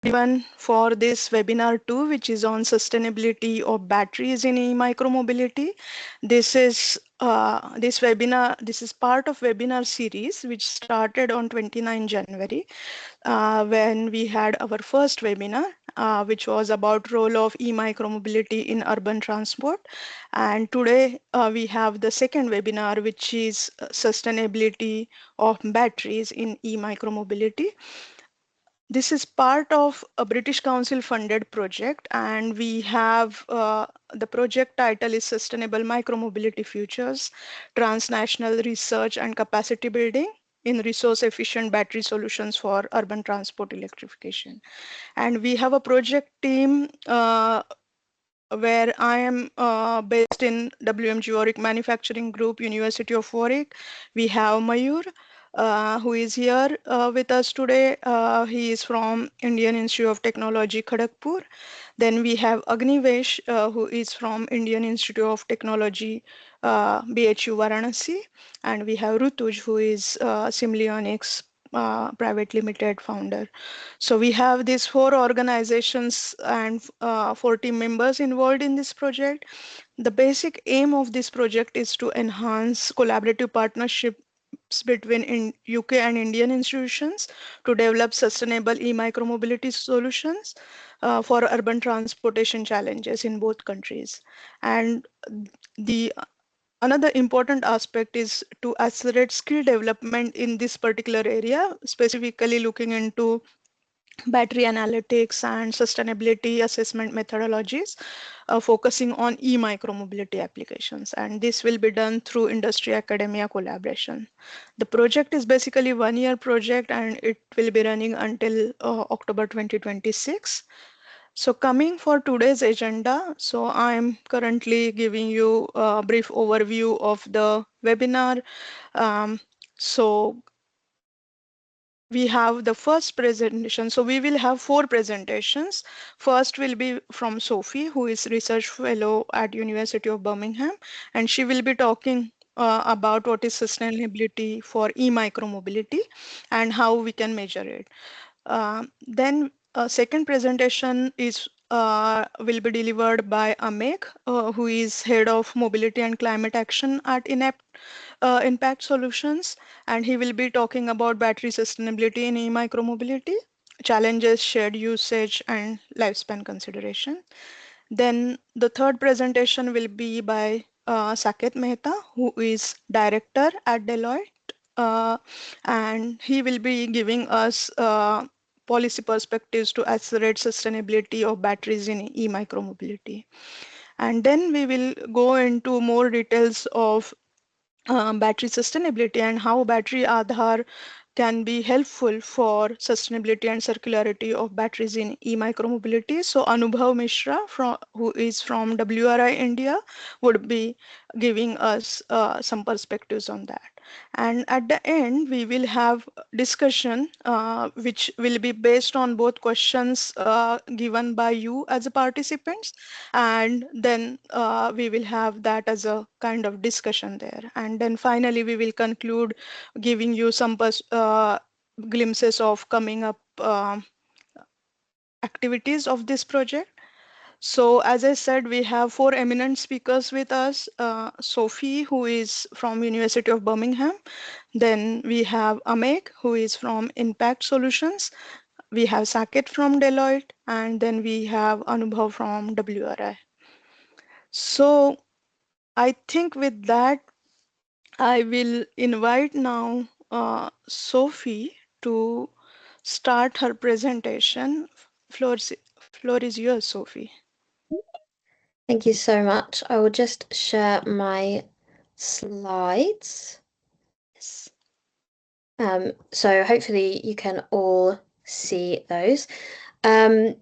everyone for this webinar 2, which is on sustainability of batteries in e-micromobility. This is part of webinar series which started on 29 January when we had our first webinar, which was about role of e-micromobility in urban transport. And today we have the second webinar, which is sustainability of batteries in e-micromobility. This is part of a British Council funded project, and we have the project title is Sustainable Micromobility Futures, Transnational Research and Capacity Building in Resource Efficient Battery Solutions for Urban Transport Electrification. And we have a project team where I am based in WMG Warwick Manufacturing Group, University of Warwick. We have Mayur, who is here with us today. He is from Indian Institute of Technology, Kharagpur. Then we have Agnivesh, who is from Indian Institute of Technology, BHU Varanasi. And we have Rutuj, who is Simlionics Private Limited founder. So we have these 4 organizations and 40 members involved in this project. The basic aim of this project is to enhance collaborative partnerships between UK and Indian institutions to develop sustainable e-micromobility solutions for urban transportation challenges in both countries. And the another important aspect is to accelerate skill development in this particular area, specifically looking into battery analytics and sustainability assessment methodologies, focusing on e-micromobility applications. And this will be done through industry academia collaboration. The project is basically 1 year project and it will be running until October 2026. So coming for today's agenda, so I'm currently giving you a brief overview of the webinar. Um, so we have the first presentation. So we will have 4 presentations. First will be from Sophie, who is research fellow at University of Birmingham, and she will be talking about what is sustainability for e-micromobility and how we can measure it. Then second presentation is will be delivered by Amek, who is head of mobility and climate action at Impact Solutions, and he will be talking about battery sustainability in e-micromobility, challenges, shared usage, and lifespan consideration. Then the third presentation will be by Saket Mehta, who is director at Deloitte, and he will be giving us policy perspectives to accelerate sustainability of batteries in e-micromobility. And then we will go into more details of battery sustainability and how battery Aadhaar can be helpful for sustainability and circularity of batteries in e-micromobility. So Anubhav Mishra, who is from WRI India, would be giving us some perspectives on that. And at the end, we will have discussion which will be based on both questions given by you as a participants, and then we will have that as a kind of discussion there. And then finally, we will conclude giving you some glimpses of coming up activities of this project. So as I said, we have 4 eminent speakers with us. Sophie, who is from University of Birmingham. Then we have Amek, who is from Impact Solutions. We have Saket from Deloitte, and then we have Anubhav from WRI. So I think with that, I will invite now Sophie to start her presentation. Floor is yours, Sophie. Thank you so much. I will just share my slides. Yes. So hopefully you can all see those. Yeah,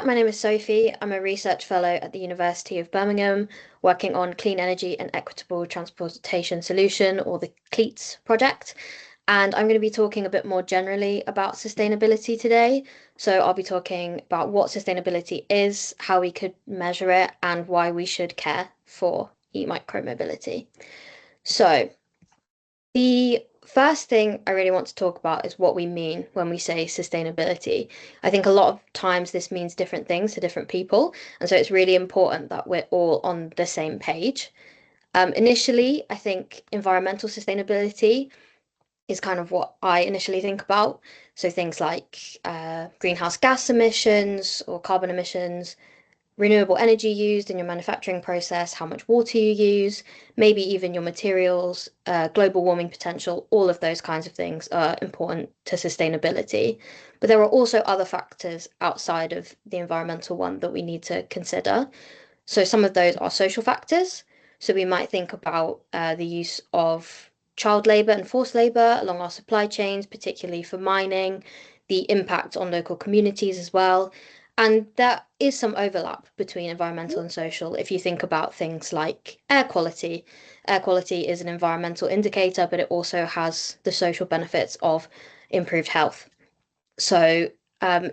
my name is Sophie. I'm a research fellow at the University of Birmingham, working on clean energy and equitable transportation solution, or the CLEATS project. And I'm going to be talking a bit more generally about sustainability today. So I'll be talking about what sustainability is, how we could measure it, and why we should care for e-micromobility. So the first thing I really want to talk about is what we mean when we say sustainability. I think a lot of times this means different things to different people, and so it's really important that we're all on the same page. Initially, I think environmental sustainability is kind of what I initially think about. So things like greenhouse gas emissions or carbon emissions, renewable energy used in your manufacturing process, how much water you use, maybe even your materials, global warming potential, all of those kinds of things are important to sustainability. But there are also other factors outside of the environmental one that we need to consider. So some of those are social factors. So we might think about the use of child labour and forced labour along our supply chains, particularly for mining, the impact on local communities as well. And there is some overlap between environmental and social if you think about things like air quality. Air quality is an environmental indicator, but it also has the social benefits of improved health. So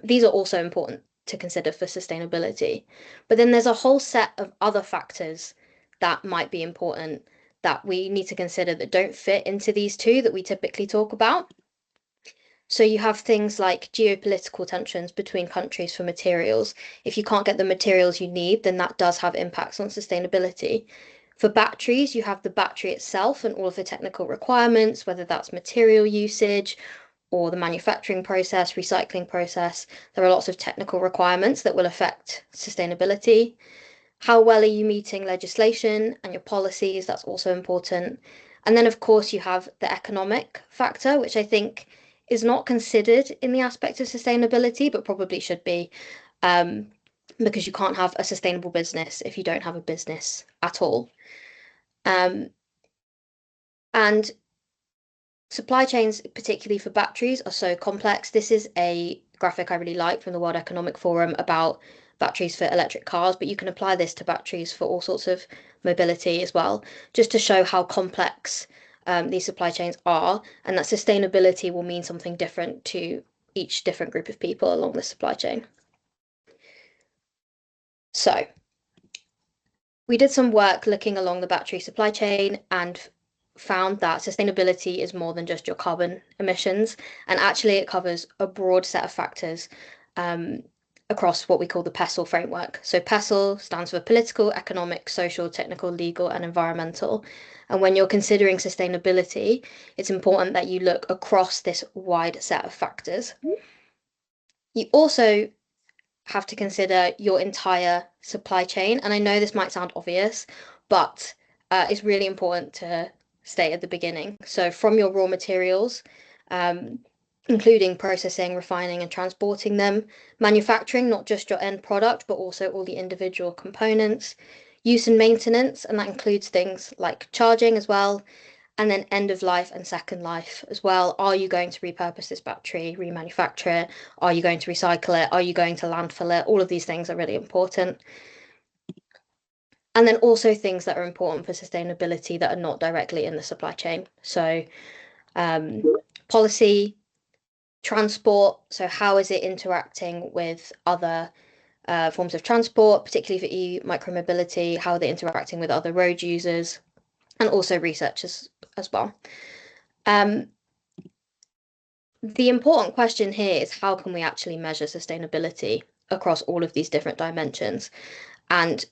these are also important to consider for sustainability. But then there's a whole set of other factors that might be important that we need to consider that don't fit into these two that we typically talk about. So you have things like geopolitical tensions between countries for materials. If you can't get the materials you need, then that does have impacts on sustainability. For batteries, you have the battery itself and all of the technical requirements, whether that's material usage or the manufacturing process, recycling process. There are lots of technical requirements that will affect sustainability. How well are you meeting legislation and your policies? That's also important. And then, of course, you have the economic factor, which I think is not considered in the aspect of sustainability, but probably should be, um, because you can't have a sustainable business if you don't have a business at all. Um, and supply chains, particularly for batteries, are so complex. This is a graphic I really like from the World Economic Forum about batteries for electric cars, but you can apply this to batteries for all sorts of mobility as well, just to show how complex these supply chains are, and that sustainability will mean something different to each different group of people along the supply chain. So, we did some work looking along the battery supply chain and found that sustainability is more than just your carbon emissions, and actually it covers a broad set of factors across what we call the PESTEL framework. So PESTEL stands for political, economic, social, technical, legal, and environmental. And when you're considering sustainability, it's important that you look across this wide set of factors. You also have to consider your entire supply chain. And I know this might sound obvious, but it's really important to state at the beginning. So, from your raw materials, um, including processing, refining, and transporting them, manufacturing, not just your end product, but also all the individual components, use and maintenance, and that includes things like charging as well, and then end of life and second life as well. Are you going to repurpose this battery, remanufacture it? Are you going to recycle it? Are you going to landfill it? All of these things are really important. And then also things that are important for sustainability that are not directly in the supply chain. So policy, transport. So how is it interacting with other forms of transport, particularly for e-Micromobility? How are they interacting with other road users? And also research as well. The important question here is how can we actually measure sustainability across all of these different dimensions? And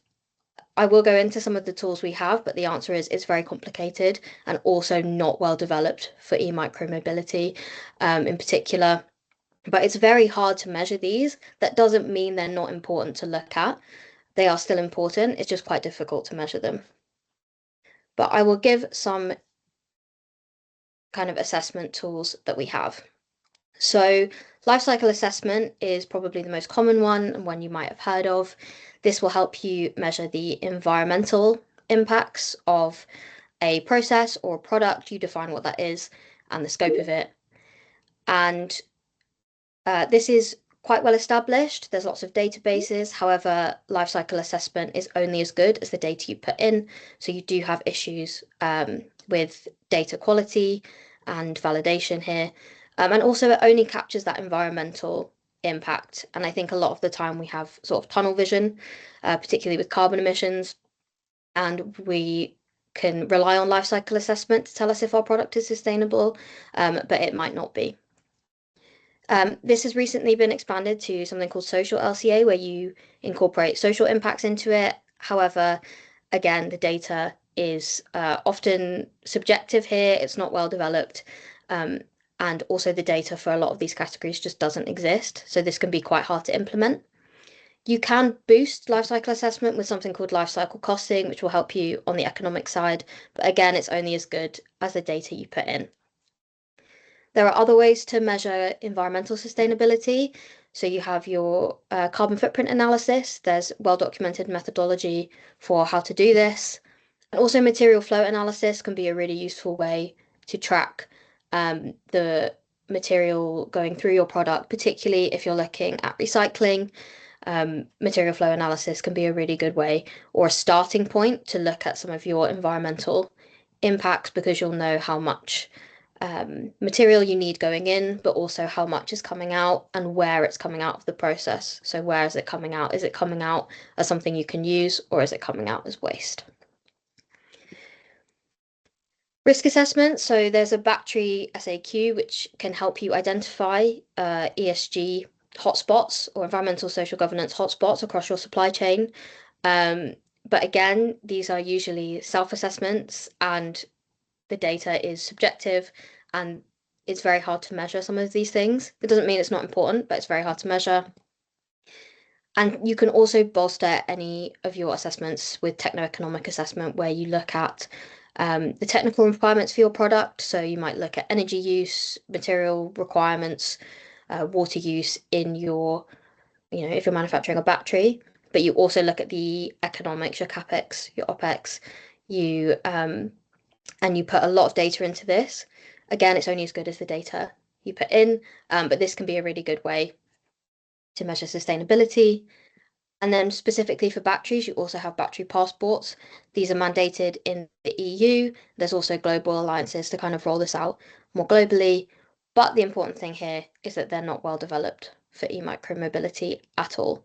I will go into some of the tools we have, but the answer is it's very complicated and also not well developed for e-Micromobility in particular. But it's very hard to measure these. That doesn't mean they're not important to look at. They are still important. It's just quite difficult to measure them. But I will give some kind of assessment tools that we have. So, life cycle assessment is probably the most common one and one you might have heard of. This will help you measure the environmental impacts of a process or a product. You define what that is and the scope of it. And this is quite well established. There's lots of databases. However, life cycle assessment is only as good as the data you put in. So you do have issues with data quality and validation here. And also, it only captures that environmental impact. And I think a lot of the time we have sort of tunnel vision, particularly with carbon emissions, and we can rely on life cycle assessment to tell us if our product is sustainable, but it might not be. This has recently been expanded to something called social LCA, where you incorporate social impacts into it. However, again, the data is often subjective here. It's not well developed. And also the data for a lot of these categories just doesn't exist. So this can be quite hard to implement. You can boost life cycle assessment with something called life cycle costing, which will help you on the economic side. But again, it's only as good as the data you put in. There are other ways to measure environmental sustainability. So you have your carbon footprint analysis. There's well-documented methodology for how to do this. And also material flow analysis can be a really useful way to track the material going through your product, particularly if you're looking at recycling. Material flow analysis can be a really good way or a starting point to look at some of your environmental impacts, because you'll know how much material you need going in, but also how much is coming out and where it's coming out of the process. So where is it coming out? Is it coming out as something you can use, or is it coming out as waste? Risk assessment. So there's a battery SAQ which can help you identify ESG hotspots or environmental social governance hotspots across your supply chain. But again, these are usually self-assessments and the data is subjective, and it's very hard to measure some of these things. It doesn't mean it's not important, but it's very hard to measure. And you can also bolster any of your assessments with techno-economic assessment, where you look at the technical requirements for your product. So you might look at energy use, material requirements, water use in your, if you're manufacturing a battery, but you also look at the economics, your CapEx, your OpEx, and you put a lot of data into this. Again, it's only as good as the data you put in, but this can be a really good way to measure sustainability. And then specifically for batteries, you also have battery passports. These are mandated in the EU. There's also global alliances to kind of roll this out more globally. But the important thing here is that they're not well developed for e-micromobility at all.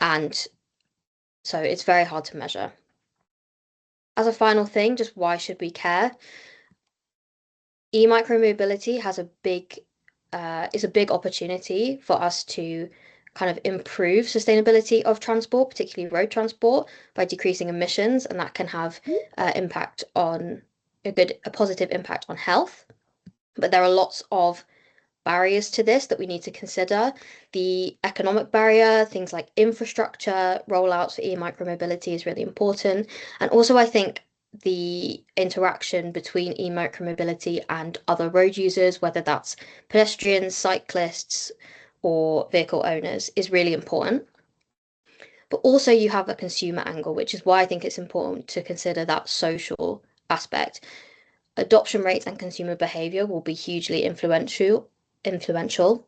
And so it's very hard to measure. As a final thing, just why should we care? E-micromobility has is a big opportunity for us to kind of improve sustainability of transport, particularly road transport, by decreasing emissions, and that can have impact on a positive impact on health. But there are lots of barriers to this that we need to consider. The economic barrier, things like infrastructure rollouts for e-micromobility is really important. And also, I think the interaction between e-micromobility and other road users, whether that's pedestrians, cyclists, or vehicle owners, is really important. But also you have a consumer angle, which is why I think it's important to consider that social aspect. Adoption rates and consumer behavior will be hugely influential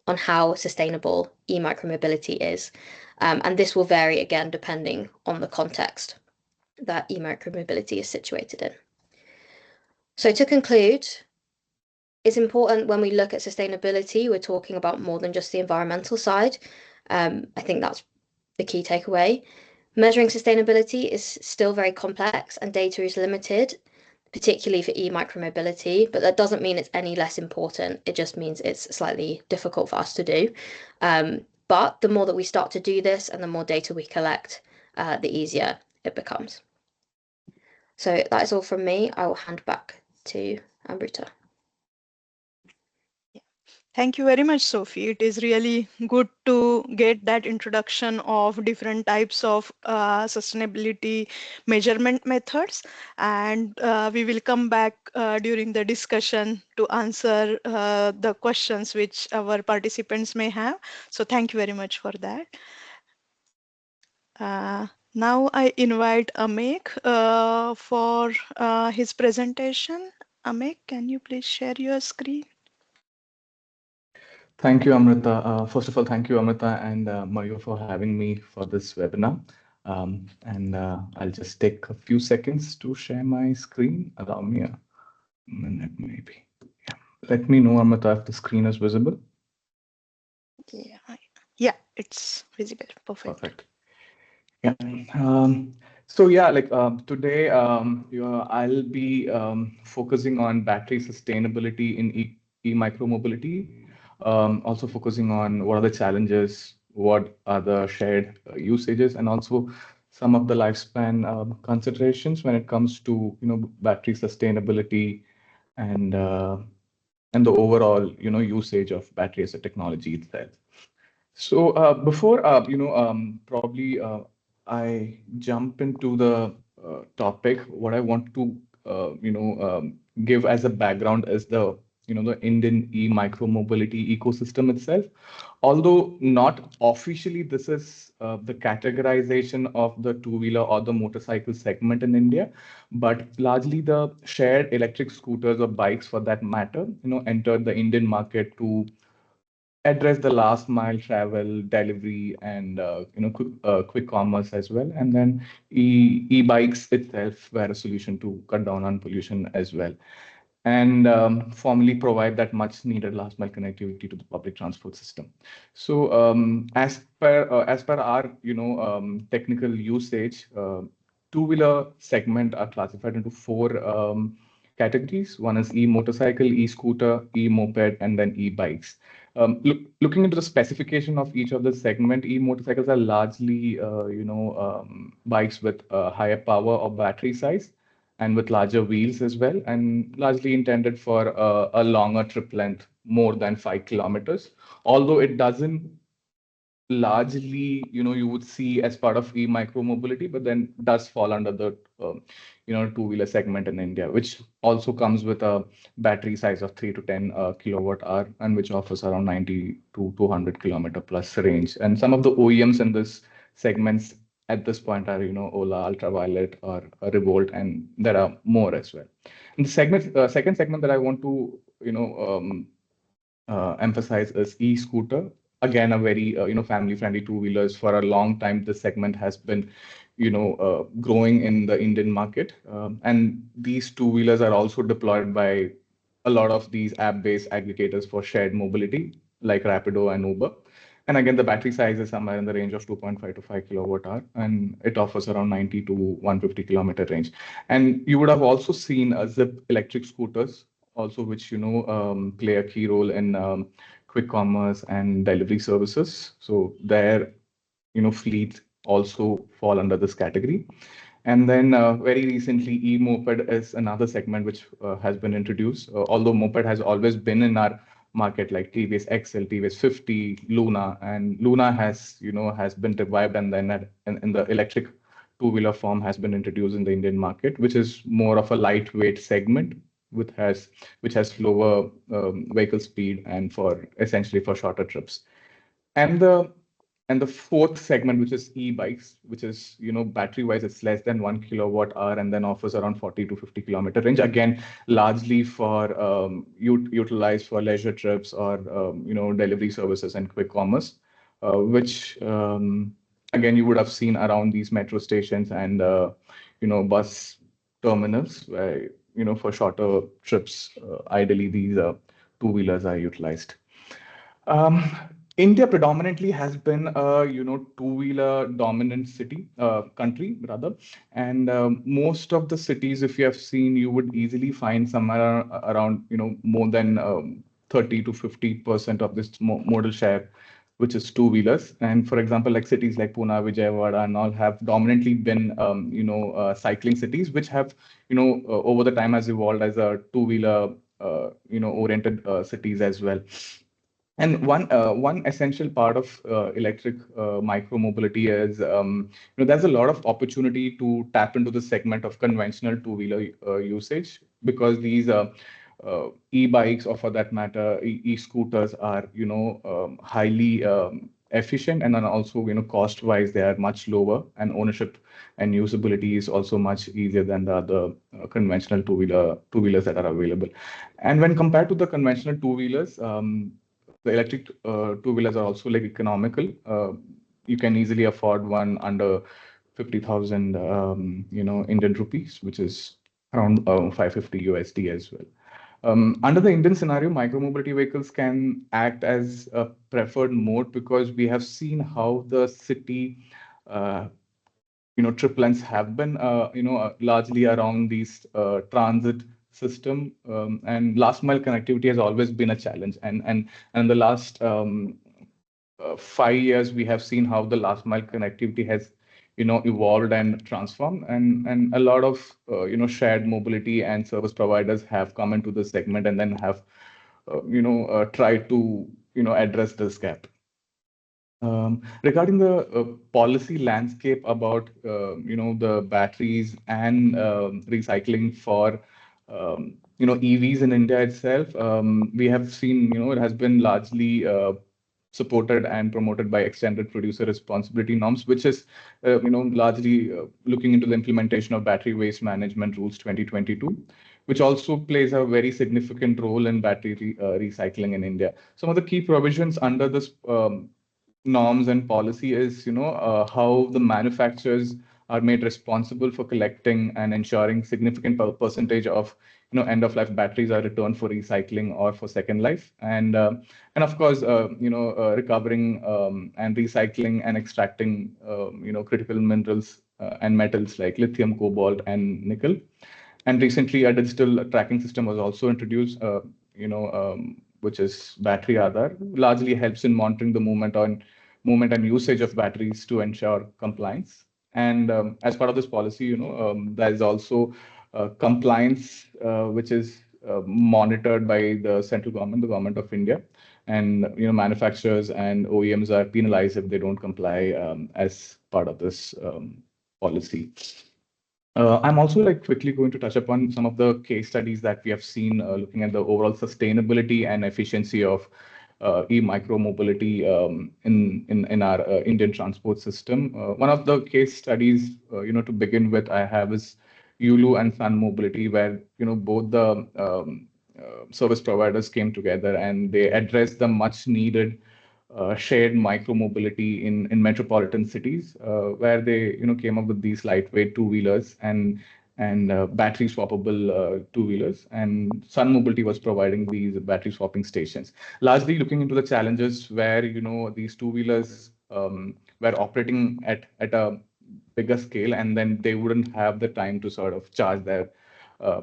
on how sustainable e-micromobility is. And this will vary again depending on the context that e-micromobility is situated in. So to conclude, it's important when we look at sustainability, we're talking about more than just the environmental side. I think that's the key takeaway. Measuring sustainability is still very complex and data is limited, particularly for e-micromobility, but that doesn't mean it's any less important. It just means it's slightly difficult for us to do. But the more that we start to do this and the more data we collect, the easier it becomes. So that is all from me. I will hand back to Amrita. Thank you very much, Sophie. It is really good to get that introduction of different types of sustainability measurement methods. And we will come back during the discussion to answer the questions which our participants may have. So thank you very much for that. Now I invite Amek for his presentation. Amek, can you please share your screen? Thank you, Amrita. First of all, thank you, Amrita and Mayu, for having me for this webinar. I'll just take a few seconds to share my screen. Allow me a minute, maybe. Yeah. Let me know, Amrita, if the screen is visible. Yeah, it's visible. Perfect. Perfect. Yeah. So yeah, like today, I'll be focusing on battery sustainability in e-micromobility. Also focusing on what are the challenges, what are the shared usages, and also some of the lifespan considerations when it comes to battery sustainability and uh, and the overall usage of battery as a technology itself. So before probably I jump into the topic, what I want to give as a background is the Indian e-micro mobility ecosystem itself. Although not officially, this is the categorization of the two-wheeler or the motorcycle segment in India, but largely the shared electric scooters or bikes, for that matter, entered the Indian market to address the last mile travel, delivery, and quick commerce as well. And then e-bikes itself were a solution to cut down on pollution as well, and formally provide that much needed last mile connectivity to the public transport system. So as per our technical usage, two-wheeler segment are classified into four categories. One is e-motorcycle, e-scooter, e-moped, and then e-bikes. Looking into the specification of each of the segment, e-motorcycles are largely, bikes with higher power or battery size and with larger wheels as well, and largely intended for a longer trip length, more than 5 kilometers. Although it doesn't largely, you would see as part of e-micro mobility, but then does fall under the, two-wheeler segment in India, which also comes with a battery size of 3 to 10 kilowatt hour, and which offers around 90 to 200 kilometer plus range. And some of the OEMs in this segments at this point are, Ola, Ultraviolet, or Revolt, and there are more as well. And the second segment that I want to, emphasize is e-scooter. Again, a very family-friendly two-wheelers. For a long time, this segment has been growing in the Indian market, and these two-wheelers are also deployed by a lot of these app-based aggregators for shared mobility, like Rapido and Uber. And again, the battery size is somewhere in the range of 2.5 to 5 kilowatt hour, and it offers around 90 to 150 kilometer range. And you would have also seen Zip electric scooters, also which play a key role in quick commerce and delivery services. So their fleet also fall under this category. And then very recently, e-moped is another segment which has been introduced. Although moped has always been in our market, like TVS XL, TVS 50, Luna, and Luna has been revived, and then in the electric two-wheeler form has been introduced in the Indian market, which is more of a lightweight segment, which has lower vehicle speed and for essentially for shorter trips. And the fourth segment, which is e-bikes, which is, battery-wise, it's less than 1 kilowatt hour and then offers around 40 to 50 kilometer range. Again, largely for utilized for leisure trips or, delivery services and quick commerce, which, again, you would have seen around these metro stations and, bus terminals where, for shorter trips, ideally these two-wheelers are utilized. Um, India predominantly has been a two-wheeler dominant country rather, and most of the cities, if you have seen, you would easily find somewhere around more than 30 to 50% of this modal share, which is two-wheelers. And for example, like cities like Pune, Vijayawada, and all have dominantly been cycling cities, which have over the time has evolved as a two-wheeler oriented cities as well. And one essential part of electric micro mobility is there's a lot of opportunity to tap into the segment of conventional two-wheeler usage, because these e-bikes, or for that matter e-scooters, are highly efficient, and then also cost-wise they are much lower, and ownership and usability is also much easier than the other conventional two-wheelers that are available. And when compared to the conventional two-wheelers, the electric two-wheelers are also like economical. You can easily afford one under 50,000, Indian rupees, which is around 550 USD as well. Under the Indian scenario, micromobility vehicles can act as a preferred mode, because we have seen how the city triplets have been, largely around these transit system, and last mile connectivity has always been a challenge. And the last 5 years, we have seen how the last mile connectivity has, evolved and transformed, and a lot of, shared mobility and service providers have come into this segment and then have, tried to, address this gap. Regarding the policy landscape about the batteries and recycling for EVs in India itself, we have seen it has been largely supported and promoted by extended producer responsibility norms, which is largely looking into the implementation of battery waste management rules 2022, which also plays a very significant role in battery recycling in India. Some of the key provisions under this norms and policy is how the manufacturers are made responsible for collecting and ensuring significant percentage of end of life batteries are returned for recycling or for second life, and of course recovering and recycling and extracting critical minerals and metals like lithium, cobalt, and nickel. And recently, a digital tracking system was also introduced, which is Battery Aadhaar, largely helps in monitoring the movement and usage of batteries to ensure compliance. And as part of this policy, there is also compliance, which is monitored by the central government, the government of India, and manufacturers and OEMs are penalized if they don't comply as part of this policy. I'm also quickly going to touch upon some of the case studies that we have seen looking at the overall sustainability and efficiency of e-Micromobility in our Indian transport system. One of the case studies, to begin with, I have is Yulu and Sun Mobility, where both the service providers came together and they addressed the much needed shared micromobility in metropolitan cities, where they came up with these lightweight two-wheelers and battery swappable two-wheelers, and Sun Mobility was providing these battery swapping stations, largely looking into the challenges where these two-wheelers were operating at a bigger scale, and then they wouldn't have the time to sort of charge their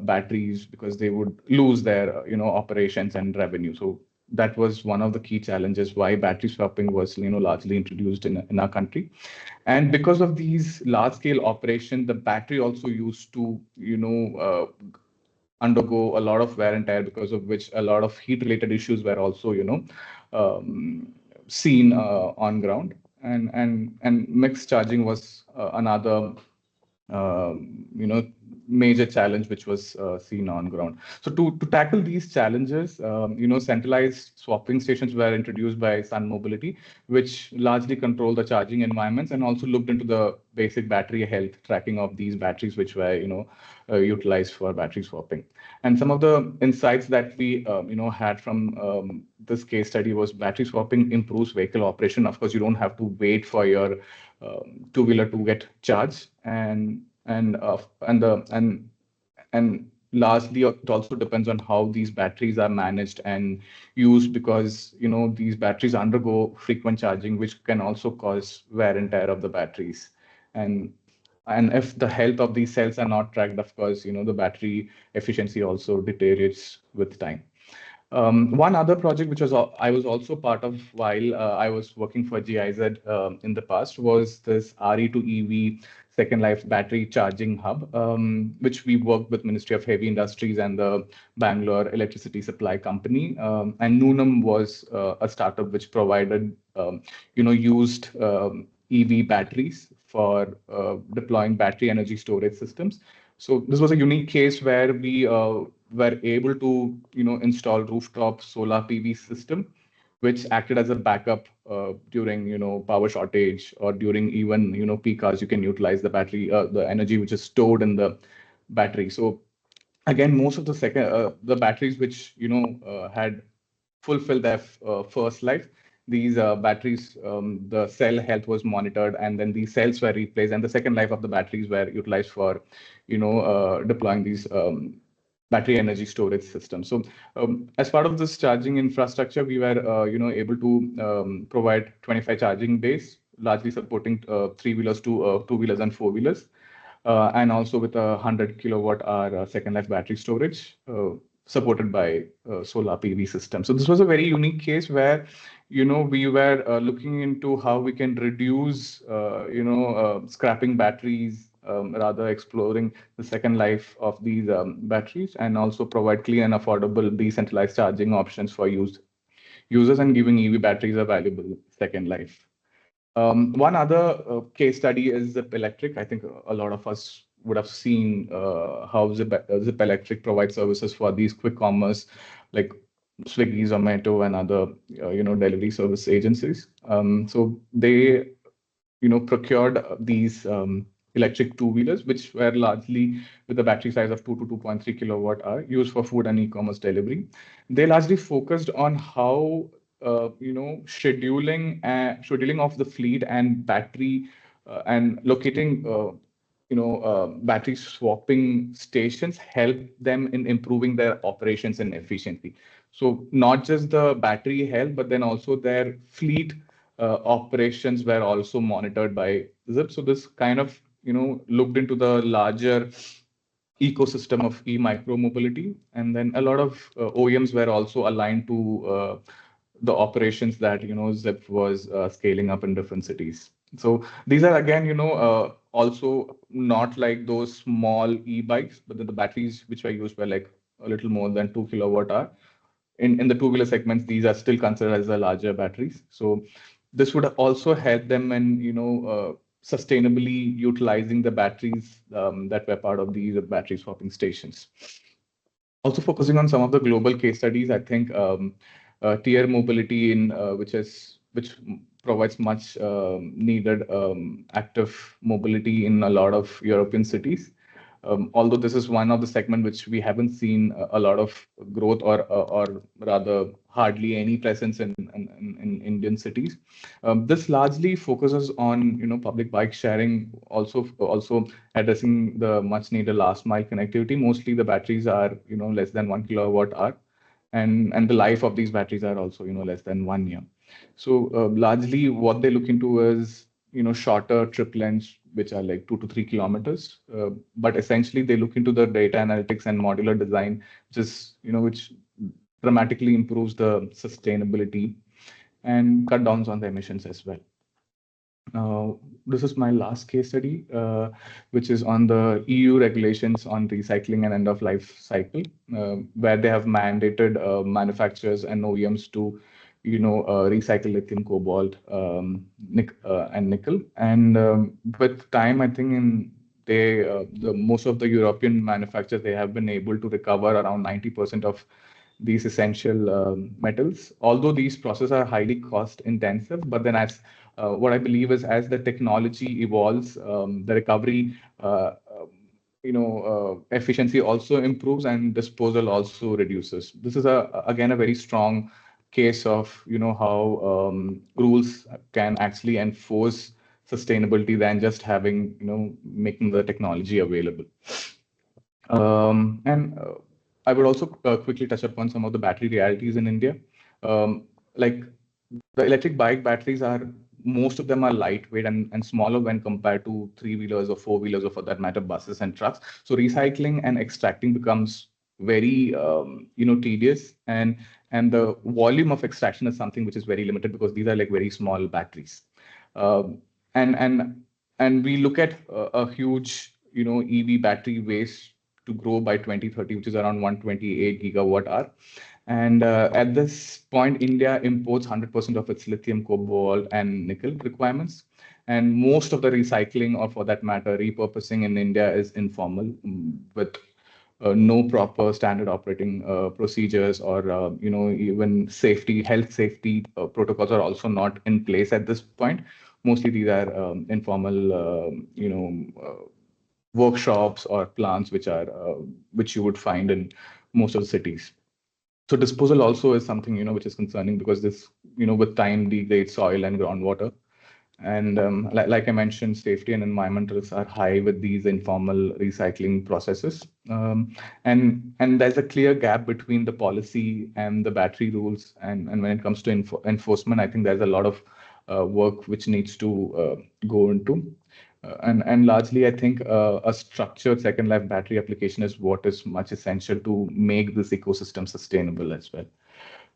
batteries because they would lose their operations and revenue. So that was one of the key challenges why battery swapping was largely introduced in our country. And because of these large scale operations, the battery also used to undergo a lot of wear and tear, because of which a lot of heat related issues were also seen on ground. And mixed charging was another major challenge which was seen on ground. So to tackle these challenges, centralized swapping stations were introduced by Sun Mobility, which largely control the charging environments and also looked into the basic battery health tracking of these batteries, which were utilized for battery swapping. And some of the insights that we had from this case study was battery swapping improves vehicle operation. Of course, you don't have to wait for your two-wheeler to get charged, and largely it also depends on how these batteries are managed and used, because these batteries undergo frequent charging, which can also cause wear and tear of the batteries. And if the health of these cells are not tracked, of course, the battery efficiency also deteriorates with time. One other project which I was also part of while I was working for GIZ in the past was this RE to EV Second Life battery charging hub, which we worked with Ministry of Heavy Industries and the Bangalore Electricity Supply Company. And Noonam was a startup which provided used EV batteries for deploying battery energy storage systems. So this was a unique case where we were able to install rooftop solar PV system, which acted as a backup during power shortage, or during even peak hours. You can utilize the battery, the energy which is stored in the battery. So again, most of the batteries which had fulfilled their first life, these batteries, the cell health was monitored, and then these cells were replaced, and the second life of the batteries were utilized for deploying these battery energy storage systems. So as part of this charging infrastructure, we were able to provide 25 charging bays largely supporting three-wheelers to two-wheelers and four-wheelers, and also with a 100 kilowatt hour second life battery storage supported by solar PV system. So this was a very unique case where, we were looking into how we can reduce, scrapping batteries, rather exploring the second life of these batteries, and also provide clean and affordable decentralized charging options for users, and giving EV batteries a valuable second life. One other case study is Zip Electric. I think a lot of us would have seen how Zip Electric provides services for these quick commerce like Swiggy, Zomato, and other delivery service agencies. So they procured these electric two-wheelers, which were largely with a battery size of 2 to 2.3 kilowatt hour, used for food and e-commerce delivery. They largely focused on how scheduling of the fleet and battery and locating battery swapping stations help them in improving their operations and efficiency. So not just the battery health, but then also their fleet operations were also monitored by Zip. So this kind of looked into the larger ecosystem of e-micromobility, and then a lot of OEMs were also aligned to the operations that Zip was scaling up in different cities. So these are again also not like those small e-bikes, but the batteries which were used were like a little more than 2 kilowatt hour. In the two-wheeler segments, these are still considered as the larger batteries. So this would also help them in sustainably utilizing the batteries that were part of these battery swapping stations. Also focusing on some of the global case studies, I think tier mobility which provides much needed active mobility in a lot of European cities. Although this is one of the segment which we haven't seen a lot of growth, or rather hardly any presence in Indian cities. This largely focuses on public bike sharing, also addressing the much needed last mile connectivity. Mostly the batteries are less than 1 kilowatt hour, and the life of these batteries are also less than 1 year. So largely what they look into is shorter trip lengths, which are like 2 to 3 kilometers. But essentially they look into the data analytics and modular design, which dramatically improves the sustainability and cut downs on the emissions as well. This is my last case study, which is on the EU regulations on recycling and end of life cycle, where they have mandated manufacturers and OEMs to recycle lithium, cobalt, and nickel. And with time, I think most of the European manufacturers, they have been able to recover around 90% of these essential metals. Although these processes are highly cost intensive, but then as what I believe is as the technology evolves, the recovery efficiency also improves and disposal also reduces. This is again a very strong case of how rules can actually enforce sustainability than just having making the technology available. And I would also quickly touch upon some of the battery realities in India. Like the electric bike batteries most of them are lightweight and smaller when compared to three-wheelers or four-wheelers, or for that matter, buses and trucks. So recycling and extracting becomes very tedious, and the volume of extraction is something which is very limited because these are like very small batteries. And we look at a huge EV battery waste to grow by 2030, which is around 128 gigawatt hour. And at this point, India imports 100% of its lithium, cobalt, and nickel requirements. And most of the recycling, or for that matter, repurposing in India is informal, with no proper standard operating procedures, or even health safety protocols are also not in place at this point. Mostly these are informal, workshops or plants which you would find in most of the cities. So disposal also is something which is concerning, because this with time degrades soil and groundwater. And like I mentioned, safety and environmentals are high with these informal recycling processes. And there's a clear gap between the policy and the battery rules. And when it comes to enforcement, I think there's a lot of work which needs to go into. And largely, I think a structured second life battery application is what is much essential to make this ecosystem sustainable as well.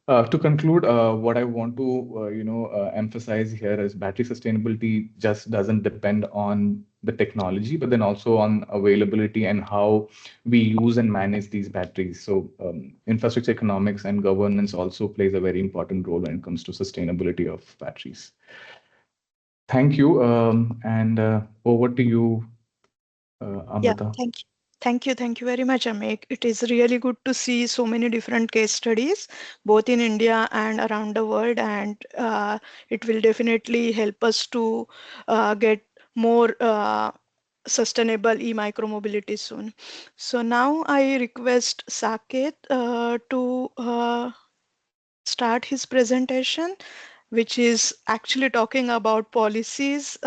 To conclude, what I want to emphasize here is battery sustainability just doesn't depend on the technology, but then also on availability and how we use and manage these batteries. So infrastructure economics and governance also plays a very important role when it comes to sustainability of batteries. Thank you, and over to you, Yeah, Amrita. thank you. Thank you very much, Amik. It is really good to see so many different case studies, both in India and around the world, and it will definitely help us to get more sustainable e-micromobility soon. So now I request Saket to start his presentation, which is actually talking about policies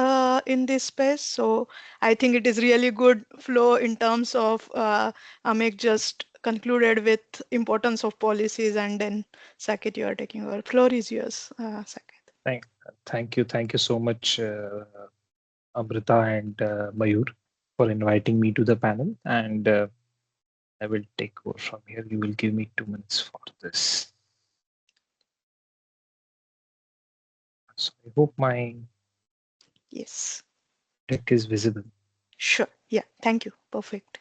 in this space. So I think it is really good flow in terms of Amit just concluded with importance of policies, and then Saket, you are taking over. Floor is yours, Saket. Thank you so much, Amrita and Mayur, for inviting me to the panel. And I will take over from here. You will give me 2 minutes for this. So I hope my Yes. deck is visible. Sure. Yeah. Thank you. Perfect.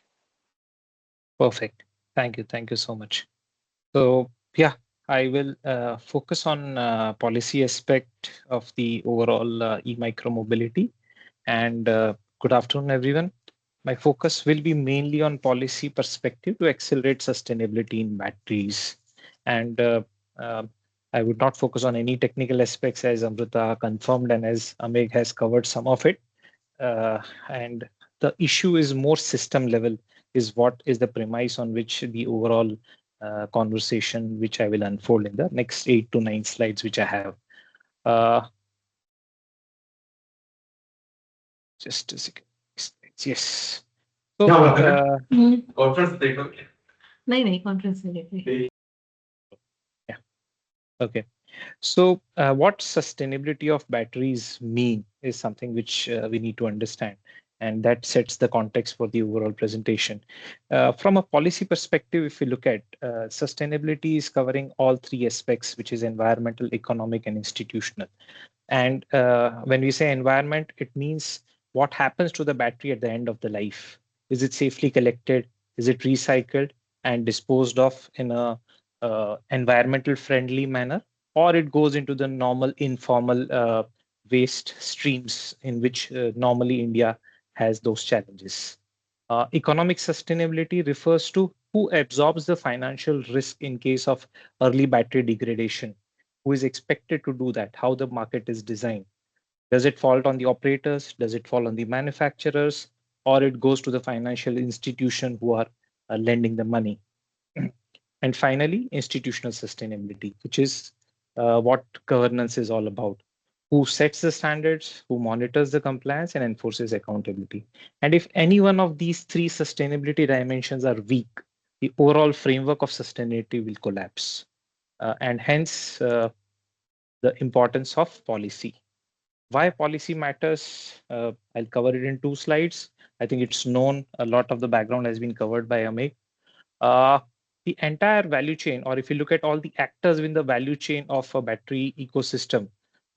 Perfect. Thank you. Thank you so much. So yeah, I will focus on policy aspect of the overall e-micromobility. And good afternoon, everyone. My focus will be mainly on policy perspective to accelerate sustainability in batteries. And I would not focus on any technical aspects, as Amrita confirmed and as Ameg has covered some of it. And the issue is more system level, is what is the premise on which the overall conversation, which I will unfold in the next 8 to 9 slides, which I have. Just a second. Yes. So, conference देखो क्या नहीं conference नहीं देखी yeah. Okay. So what sustainability of batteries mean is something which we need to understand, and that sets the context for the overall presentation. From a policy perspective, if we look at sustainability is covering all three aspects, which is environmental, economic, and institutional. And when we say environment, it means what happens to the battery at the end of the life. Is it safely collected? Is it recycled and disposed of in a environmental friendly manner, or it goes into the normal informal waste streams in which normally India has those challenges. Economic sustainability refers to who absorbs the financial risk in case of early battery degradation, who is expected to do that, how the market is designed. Does it fall on the operators? Does it fall on the manufacturers? Or it goes to the financial institution who are lending the money? And finally, institutional sustainability, which is what governance is all about. Who sets the standards, who monitors the compliance and enforces accountability. And if any one of these three sustainability dimensions are weak, the overall framework of sustainability will collapse. And hence, the importance of policy. Why policy matters, I'll cover it in 2 slides. I think it's known, a lot of the background has been covered by Amit. The entire value chain, or if you look at all the actors in the value chain of a battery ecosystem,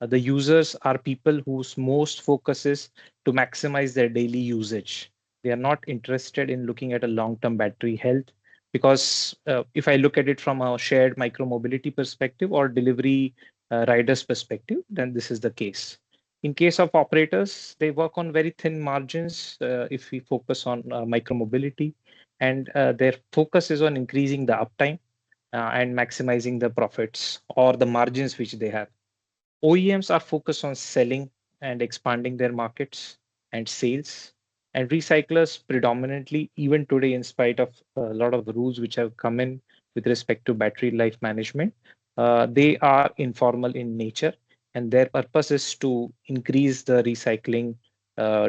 the users are people whose most focus is to maximize their daily usage. They are not interested in looking at a long-term battery health, because if I look at it from a shared micromobility perspective or delivery riders perspective, then this is the case. In case of operators, they work on very thin margins if we focus on micromobility, and their focus is on increasing the uptime and maximizing the profits or the margins which they have. OEMs are focused on selling and expanding their markets and sales, and recyclers predominantly, even today, in spite of a lot of the rules which have come in with respect to battery life management, they are informal in nature, and their purpose is to increase the recycling.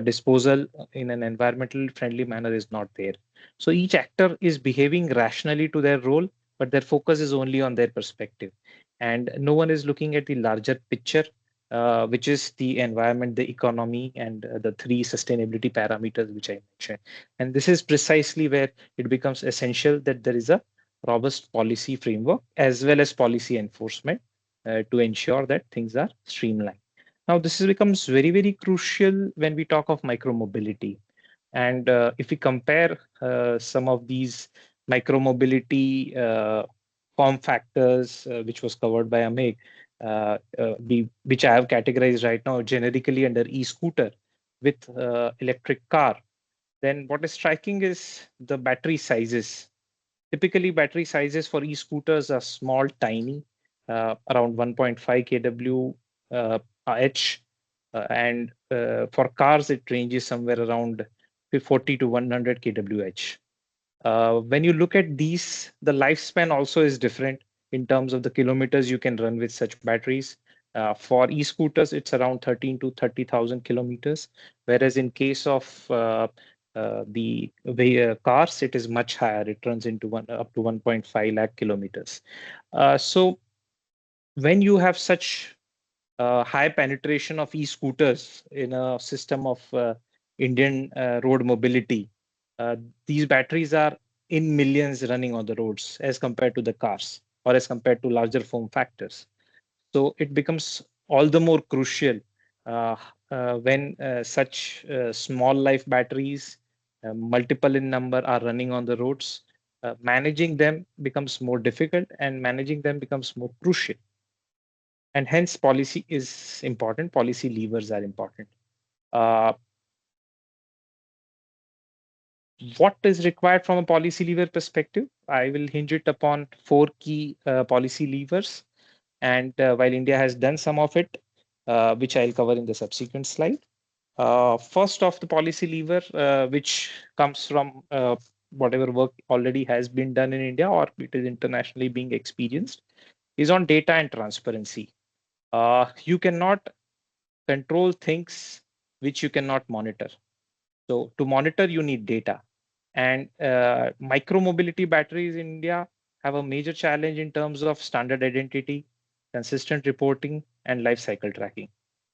Disposal in an environmental friendly manner is not there. So each actor is behaving rationally to their role, but their focus is only on their perspective. And no one is looking at the larger picture, which is the environment, the economy, and the three sustainability parameters which I mentioned. And this is precisely where it becomes essential that there is a robust policy framework as well as policy enforcement to ensure that things are streamlined. Now, becomes very, very crucial when we talk of micromobility. And if we compare some of these micromobility form factors, which was covered by Ameg, which I have categorized right now generically under e-scooter with electric car, then what is striking is the battery sizes. Typically, battery sizes for e-scooters are small, tiny, around 1.5 kW H, and for cars, it ranges somewhere around 40 to 100 kWh. When you look at these, the lifespan also is different in terms of the kilometers you can run with such batteries. For e-scooters, it's around 13 to 30,000 kilometers, whereas in case of the cars, it is much higher. It runs into up to 1.5 lakh kilometers. So when you have such high penetration of e-scooters in a system of Indian road mobility, uh, these batteries are in millions running on the roads as compared to the cars or as compared to larger form factors. So it becomes all the more crucial uh, when such small life batteries, multiple in number, are running on the roads. Managing them becomes more difficult and managing them becomes more crucial. And hence, policy is important. Policy levers are important. Uh, what is required from a policy lever perspective? I will hinge it upon four key policy levers. And while India has done some of it, which I'll cover in the subsequent slide. First of the policy lever, which comes from whatever work already has been done in India or it is internationally being experienced, is on data and transparency. You cannot control things which you cannot monitor. So to monitor, you need data. And micromobility batteries in India have a major challenge in terms of standard identity, consistent reporting, and life cycle tracking.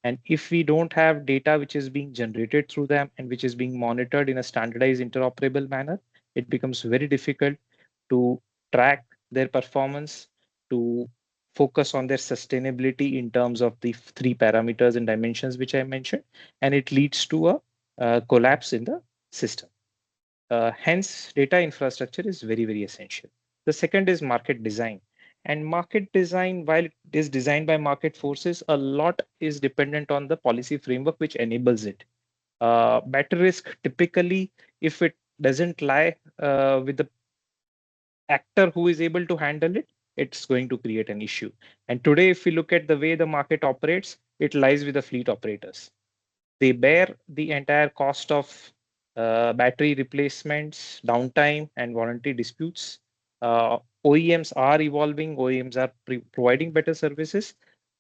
And if we don't have data which is being generated through them and which is being monitored in a standardized, interoperable manner, it becomes very difficult to track their performance, to focus on their sustainability in terms of the three parameters and dimensions which I mentioned, and it leads to a collapse in the system. Hence, data infrastructure is very, very essential. The second is market design. And market design, while it is designed by market forces, a lot is dependent on the policy framework which enables it. Battery risk typically, if it doesn't lie with the actor who is able to handle it, it's going to create an issue. And today, if we look at the way the market operates, it lies with the fleet operators. They bear the entire cost of battery replacements, downtime, and warranty disputes. OEMs are evolving, OEMs are providing better services,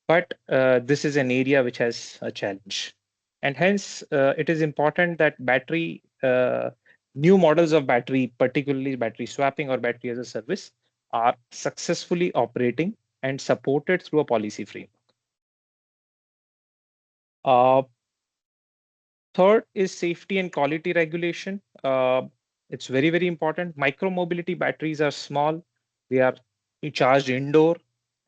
but this is an area which has a challenge. And hence, it is important that new models of battery, particularly battery swapping or battery as a service, are successfully operating and supported through a policy framework. Uh, Third is safety and quality regulation. It's very, very important. Micromobility batteries are small, they are charged indoor,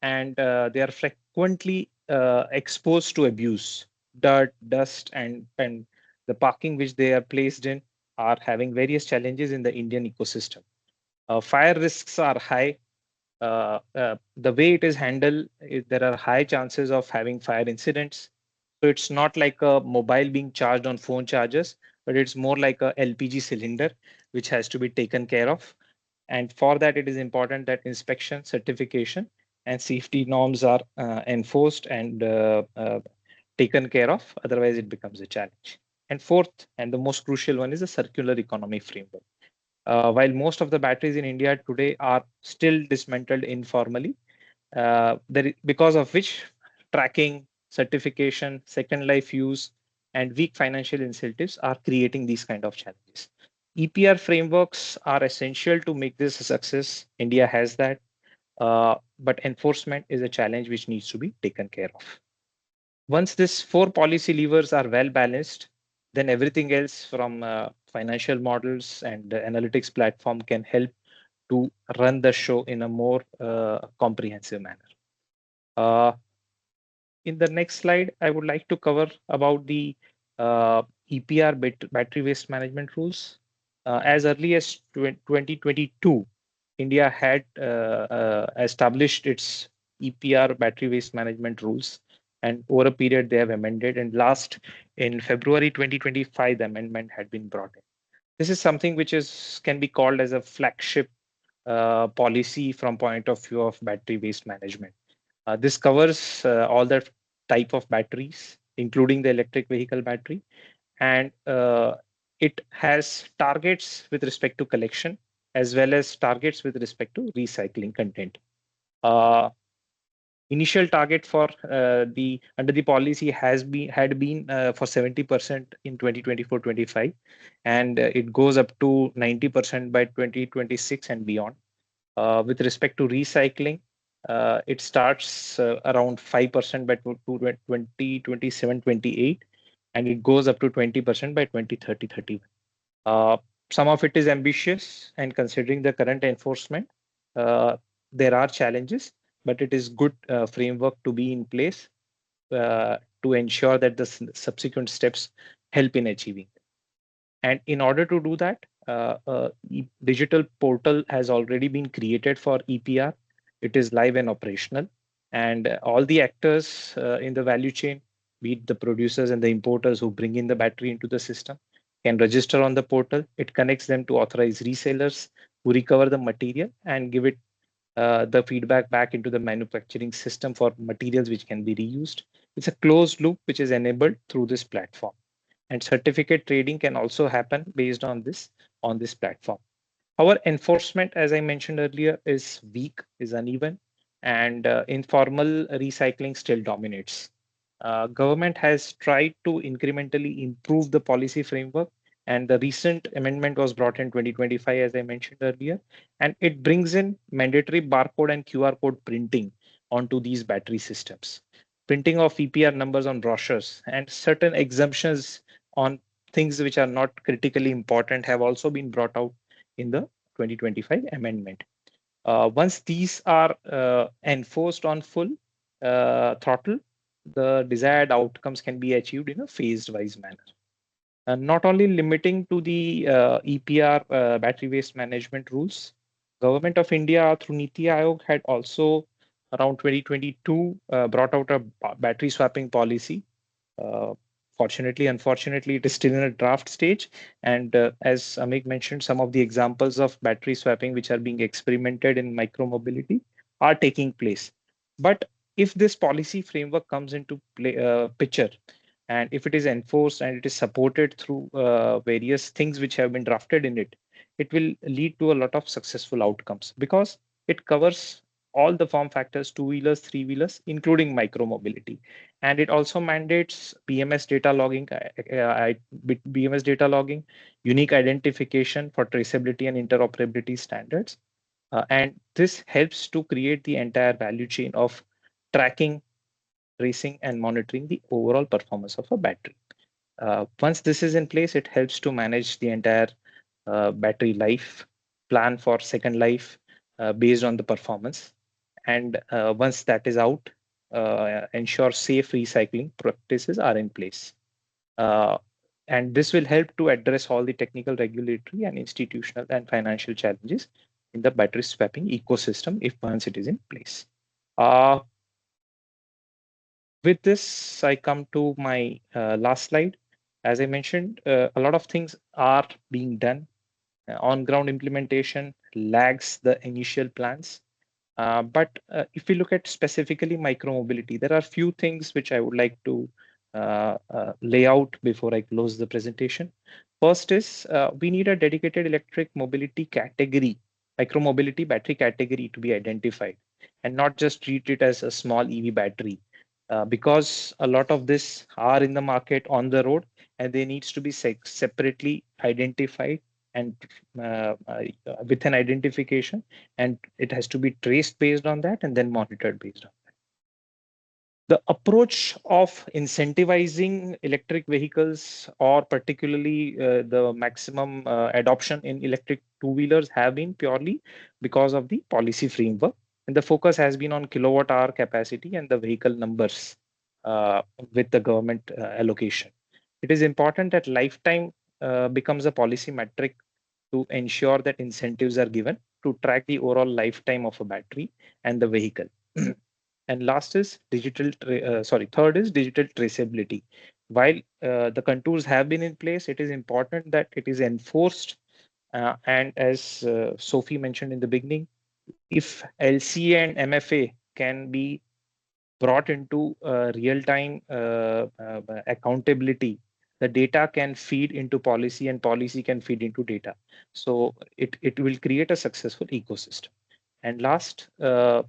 and they are frequently exposed to abuse. Dirt, dust, and the parking which they are placed in are having various challenges in the Indian ecosystem. Fire risks are high. The way it is handled, there are high chances of having fire incidents. So it's not like a mobile being charged on phone chargers, but it's more like a LPG cylinder, which has to be taken care of. And for that, it is important that inspection, certification, and safety norms are enforced and taken care of. Otherwise, it becomes a challenge. And fourth, and the most crucial one, is a circular economy framework. While most of the batteries in India today are still dismantled informally, because of which tracking, certification, second life use, and weak financial incentives are creating these kind of challenges. EPR frameworks are essential to make this a success. India has that, but enforcement is a challenge which needs to be taken care of. Once these 4 policy levers are well balanced, then everything else from financial models and the analytics platform can help to run the show in a more comprehensive manner. In the next slide, I would like to cover about the EPR battery waste management rules. As early as 2022, India had established its EPR battery waste management rules, and over a period they have amended, and last in February 2025 the amendment had been brought in. This is something which can be called as a flagship policy from point of view of battery waste management. This covers all the type of batteries, including the electric vehicle battery, and it has targets with respect to collection as well as targets with respect to recycling content. Initial target for the under the policy had been for 70% in 2024-25, and it goes up to 90% by 2026 and beyond. With respect to recycling, it starts around 5% by 2027-28, and it goes up to 20% by 2030-31. Some of it is ambitious, and considering the current enforcement, there are challenges, but it is good framework to be in place to ensure that the subsequent steps help in achieving. And in order to do that, digital portal has already been created for EPR. It is live and operational, and all the actors in the value chain, be it the producers and the importers who bring in the battery into the system, can register on the portal. It connects them to authorized resellers who recover the material and give it the feedback back into the manufacturing system for materials which can be reused. It's a closed loop which is enabled through this platform, and certificate trading can also happen based on this platform. Our enforcement, as I mentioned earlier, is weak, is uneven, and informal recycling still dominates. Government has tried to incrementally improve the policy framework, and the recent amendment was brought in 2025, as I mentioned earlier, and it brings in mandatory barcode and QR code printing onto these battery systems, printing of EPR numbers on brochures, and certain exemptions on things which are not critically important have also been brought out in the 2025 amendment. Once these are enforced on full throttle, the desired outcomes can be achieved in a phased-wise manner. And not only limiting to the EPR battery waste management rules, Government of India through Niti Aayog had also around 2022 brought out a battery swapping policy. Fortunately, unfortunately, it is still in a draft stage. And as Amik mentioned, some of the examples of battery swapping which are being experimented in micromobility are taking place. But if this policy framework comes into picture, and if it is enforced and it is supported through various things which have been drafted in it, it will lead to a lot of successful outcomes because it covers all the form factors, two-wheelers, three-wheelers, including micromobility. And it also mandates BMS data logging, unique identification for traceability and interoperability standards. And this helps to create the entire value chain of tracking, tracing, and monitoring the overall performance of a battery. Once this is in place, it helps to manage the entire battery life, plan for second life based on the performance. And once that is out, ensure safe recycling practices are in place. And this will help to address all the technical, regulatory, and institutional and financial challenges in the battery swapping ecosystem if once it is in place. With this, I come to my last slide. As I mentioned, a lot of things are being done. On-ground implementation lags the initial plans. But if we look at specifically micromobility, there are a few things which I would like to lay out before I close the presentation. First is we need a dedicated electric mobility category, micromobility battery category to be identified, and not just treat it as a small EV battery. Because a lot of this are in the market on the road, and they needs to be separately identified and with an identification, and it has to be traced based on that and then monitored based on that. The approach of incentivizing electric vehicles, or particularly the maximum adoption in electric two-wheelers, have been purely because of the policy framework. And the focus has been on kilowatt hour capacity and the vehicle numbers uh, with the government allocation. It is important that lifetime becomes a policy metric to ensure that incentives are given to track the overall lifetime of a battery and the vehicle. And last is third is digital traceability. While the contours have been in place, it is important that it is enforced. And as Sophie mentioned in the beginning, if LCA and MFA can be brought into real-time accountability, the data can feed into policy and policy can feed into data. So it will create a successful ecosystem. And last, the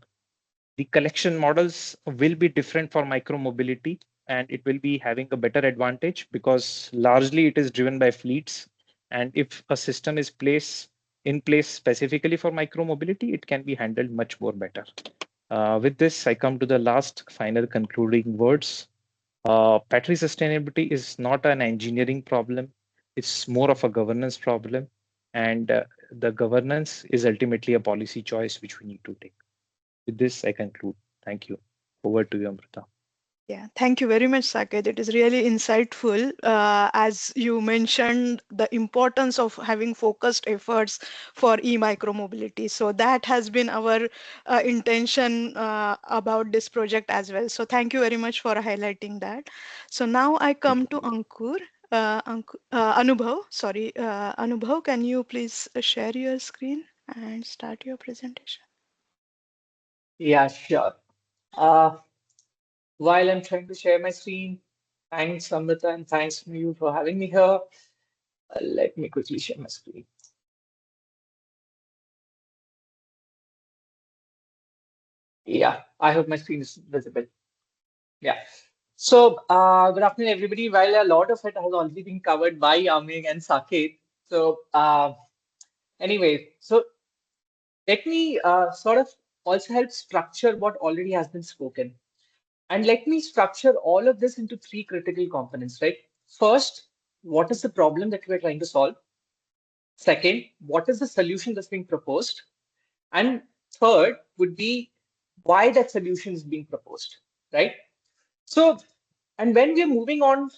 collection models will be different for micromobility, and it will be having a better advantage because largely it is driven by fleets. And if a system is in place specifically for micromobility, it can be handled much more better. With this, I come to the last final concluding words. Battery sustainability is not an engineering problem. It's more of a governance problem. And the governance is ultimately a policy choice which we need to take. With this, I conclude. Thank you. Over to you, Amrita. Yeah, thank you very much, Saket. It is really insightful. As you mentioned, the importance of having focused efforts for e-micromobility. So that has been our intention about this project as well. So thank you very much for highlighting that. So now I come to Ankur. Anubhav, sorry, Anubhav, can you please share your screen and start your presentation? Yeah, sure. Uh, while I'm trying to share my screen, thanks Amrita and thanks you for having me here. Let me quickly share my screen. Yeah, I hope my screen is visible. Yeah. So, good afternoon, everybody. While a lot of it has already been covered by Aming and Saket, so anyway, so let me sort of also help structure what already has been spoken. And let me structure all of this into three critical components, right? First, what is the problem that we're trying to solve? Second, what is the solution that's being proposed? And third would be why that solution is being proposed, right? So, and when we're moving on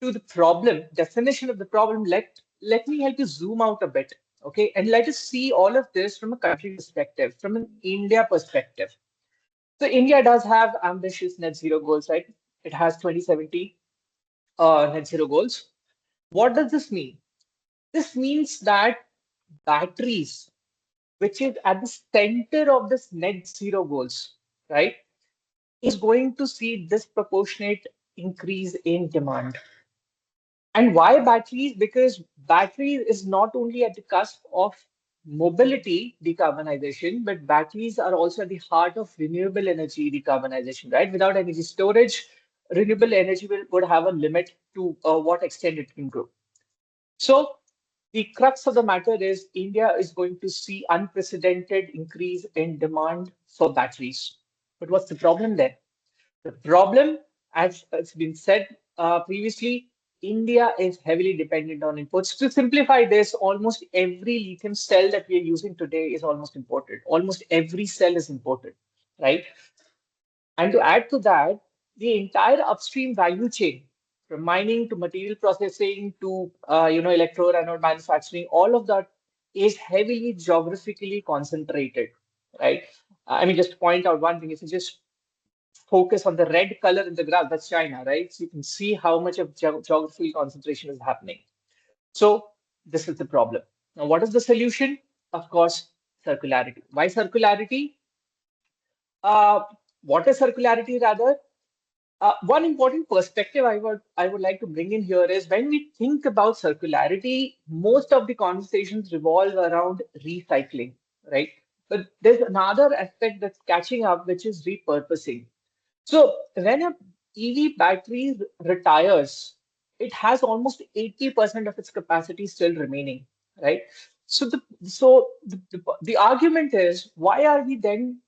to the problem, definition of the problem, let me help you zoom out a bit, okay? And let us see all of this from a country perspective, from an India perspective. So India does have ambitious net zero goals, right? It has 2070 net zero goals. What does this mean? This means that batteries, which is at the center of this net zero goals, right, is going to see disproportionate increase in demand. And why batteries? Because batteries is not only at the cusp of mobility decarbonization, but batteries are also at the heart of renewable energy decarbonization, right? Without energy storage, renewable energy would have a limit to what extent it can grow. So the crux of the matter is India is going to see unprecedented increase in demand for batteries. But what's the problem there? The problem, as has been said previously, India is heavily dependent on imports. To simplify this, almost every lithium cell that we are using today is almost imported. Almost every cell is imported, right? And to add to that, the entire upstream value chain, from mining to material processing to electrode anode manufacturing, all of that is heavily geographically concentrated, right? I mean, just to point out one thing, if you just focus on the red color in the graph, that's China, right? So you can see how much of geographical concentration is happening. So this is the problem. Now, what is the solution? Of course, circularity. Why circularity? Uh, what is circularity rather? One important perspective I would like to bring in here is when we think about circularity, most of the conversations revolve around recycling, right? But there's another aspect that's catching up, which is repurposing. So when a EV battery retires, it has almost 80% of its capacity still remaining, right? So the argument is, why are we then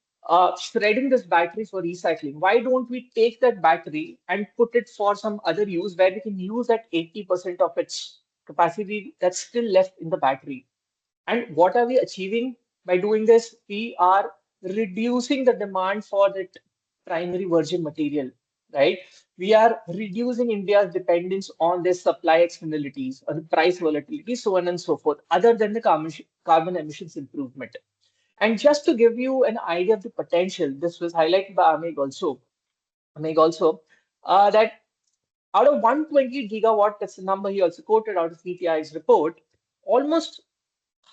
shredding this battery for recycling. Why don't we take that battery and put it for some other use where we can use that 80% of its capacity that's still left in the battery? And what are we achieving by doing this? We are reducing the demand for that primary virgin material, right? We are reducing India's dependence on their supply externalities or the price volatility, so on and so forth, other than the carbon emissions improvement. And just to give you an idea of the potential, this was highlighted by Ameg also, that out of 120 gigawatt, that's the number he also quoted out of PTI's report, almost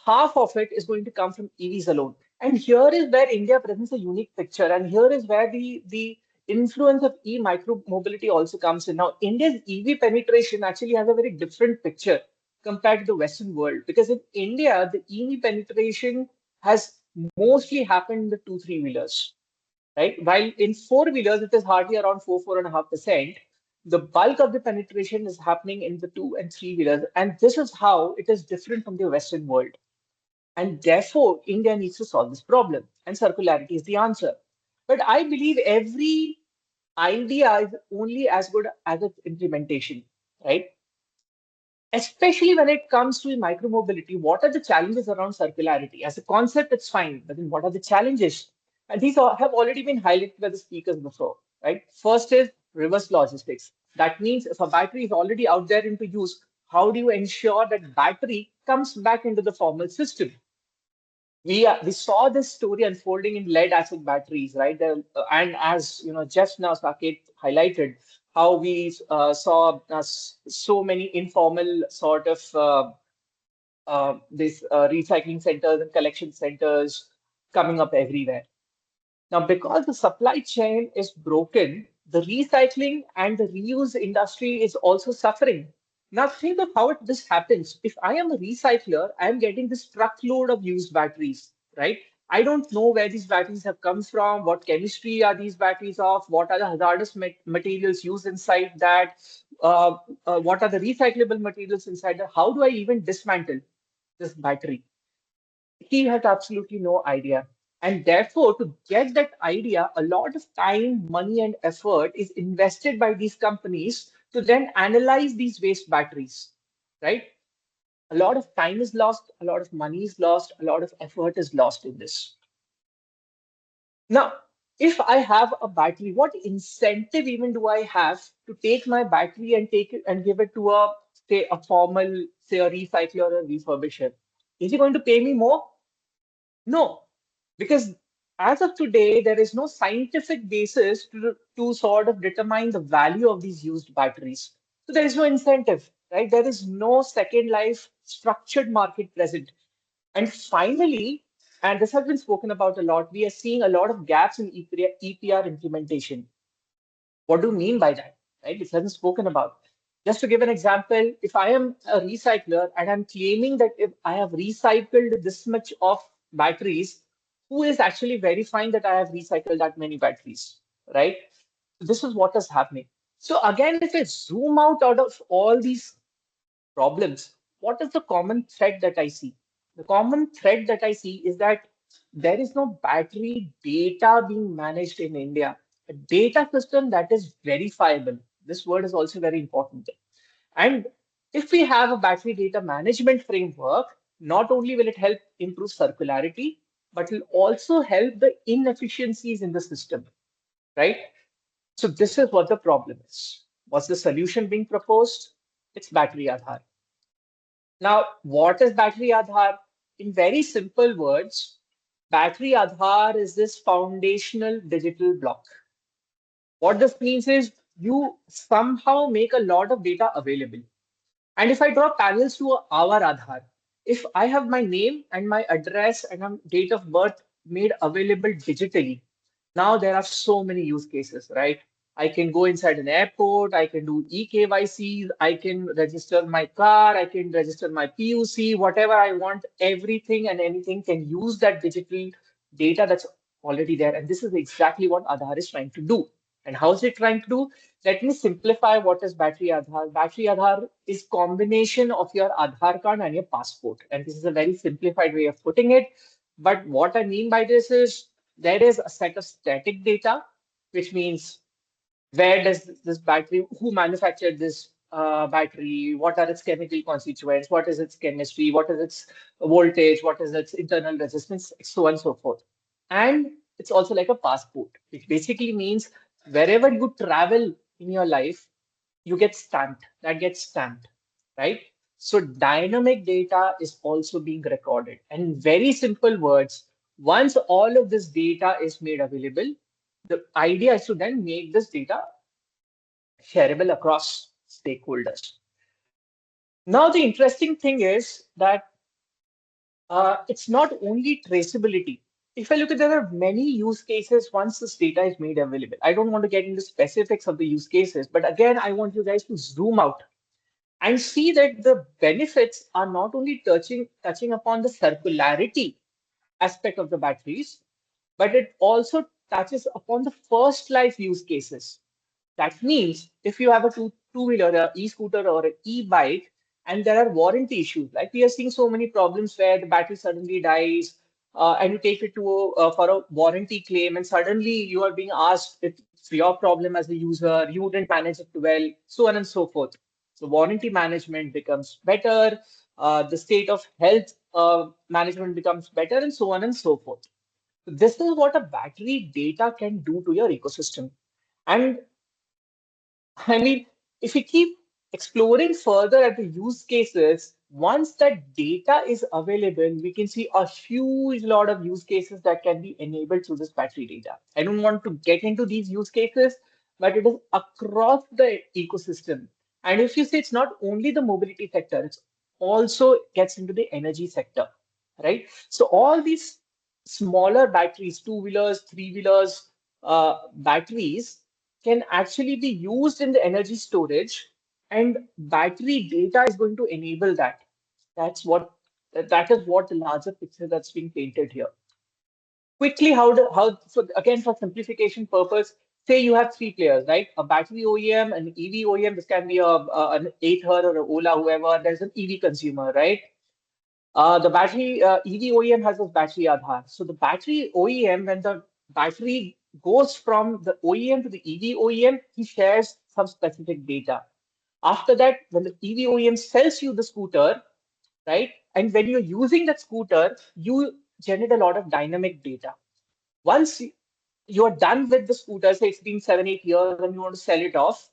half of it is going to come from EVs alone. And here is where India presents a unique picture. And here is where the influence of e-micromobility also comes in. Now, India's EV penetration actually has a very different picture compared to the Western world. Because in India, the EV penetration has mostly happened in the 2-3 wheelers, right? While in 4 wheelers, it is hardly around 4.5%. The bulk of the penetration is happening in the 2 and 3 wheelers. And this is how it is different from the Western world. And therefore, India needs to solve this problem. And circularity is the answer. But I believe every idea is only as good as its implementation, right? Especially when it comes to micromobility, what are the challenges around circularity? As a concept, it's fine, but then what are the challenges? And these have already been highlighted by the speakers before, right? First is reverse logistics. That means if a battery is already out there into use, how do you ensure that battery comes back into the formal system? We saw this story unfolding in lead acid batteries, right? And as you know, just now Saket highlighted how we saw so many informal sort of these recycling centers and collection centers coming up everywhere. Now, because the supply chain is broken, the recycling and the reuse industry is also suffering. Now, think of how this happens. If I am a recycler, I'm getting this truckload of used batteries, right? I don't know where these batteries have come from, what chemistry are these batteries of, what are the hazardous materials used inside that, what are the recyclable materials inside that, how do I even dismantle this battery? He had absolutely no idea. And therefore, to get that idea, a lot of time, money, and effort is invested by these companies to then analyze these waste batteries, right? A lot of time is lost, a lot of money is lost, a lot of effort is lost in this. Now, if I have a battery, what incentive even do I have to take my battery and take it and give it to a, say, a formal, say, a recycler or a refurbisher? Is he going to pay me more? No, because as of today, there is no scientific basis to sort of determine the value of these used batteries. So there is no incentive, right? There is no second life structured market present. And finally, and this has been spoken about a lot, we are seeing a lot of gaps in EPR implementation. What do you mean by that? Right? It hasn't spoken about. Just to give an example, if I am a recycler and I'm claiming that if I have recycled this much of batteries, who is actually verifying that I have recycled that many batteries, right? This is what is happening. So again, if I zoom out of all these problems, what is the common thread that I see? The common thread that I see is that there is no battery data being managed in India. A data system that is verifiable. This word is also very important. And if we have a battery data management framework, not only will it help improve circularity, but will also help the inefficiencies in the system, right? So this is what the problem is. What's the solution being proposed? It's battery Aadhaar. Now, what is battery Aadhaar? In very simple words, battery Aadhaar is this foundational digital block. What this means is you somehow make a lot of data available. And if I draw parallels to our Aadhaar, if I have my name and my address and date of birth made available digitally, now there are so many use cases, right? I can go inside an airport, I can do eKYC, I can register my car, I can register my PUC, whatever I want, everything and anything can use that digital data that's already there. And this is exactly what Aadhaar is trying to do. And how is it trying to do? Let me simplify what is battery Aadhaar. Battery Aadhaar is combination of your Aadhaar card and your passport. And this is a very simplified way of putting it. But what I mean by this is There is a set of static data, which means where does this battery, who manufactured this battery, what are its chemical constituents, what is its chemistry, what is its voltage, what is its internal resistance, so on and so forth. And it's also like a passport, which basically means wherever you travel in your life, you get stamped, that gets stamped, right? So dynamic data is also being recorded. And in very simple words, once all of this data is made available, the idea is to then make this data shareable across stakeholders. Now, the interesting thing is that it's not only traceability. If I look at, there are many use cases once this data is made available. I don't want to get into specifics of the use cases, but again, I want you guys to zoom out and see that the benefits are not only touching upon the circularity aspect of the batteries, but it also touches upon the first life use cases. That means if you have a two-wheeler, a e-scooter or an e-bike, and there are warranty issues, like we are seeing so many problems where the battery suddenly dies, and you take it to for a warranty claim, and suddenly you are being asked if it's your problem as a user, you didn't manage it well, so on and so forth. So warranty management becomes better, the state of health management becomes better, and so on and so forth. So this is what a battery data can do to your ecosystem. And I mean, if we keep exploring further at the use cases, once that data is available, we can see a huge lot of use cases that can be enabled through this battery data. I don't want to get into these use cases, but it is across the ecosystem. And if you say it's not only the mobility sector, it also gets into the energy sector, right? So all these smaller batteries, two-wheelers, three-wheelers, batteries can actually be used in the energy storage, and battery data is going to enable that. That is what the larger picture that's being painted here. Quickly, so again, for simplification purpose, say you have three players, right? A battery OEM, an EV OEM. This can be an Ather or a Ola, whoever. There's an EV consumer, right? The battery EV OEM has this battery Aadhaar. So the battery OEM, when the battery goes from the OEM to the EV OEM, he shares some specific data. After that, when the EV OEM sells you the scooter, right? And when you're using that scooter, you generate a lot of dynamic data. Once you're done with the scooter, say it's been 7, 8 years and you want to sell it off,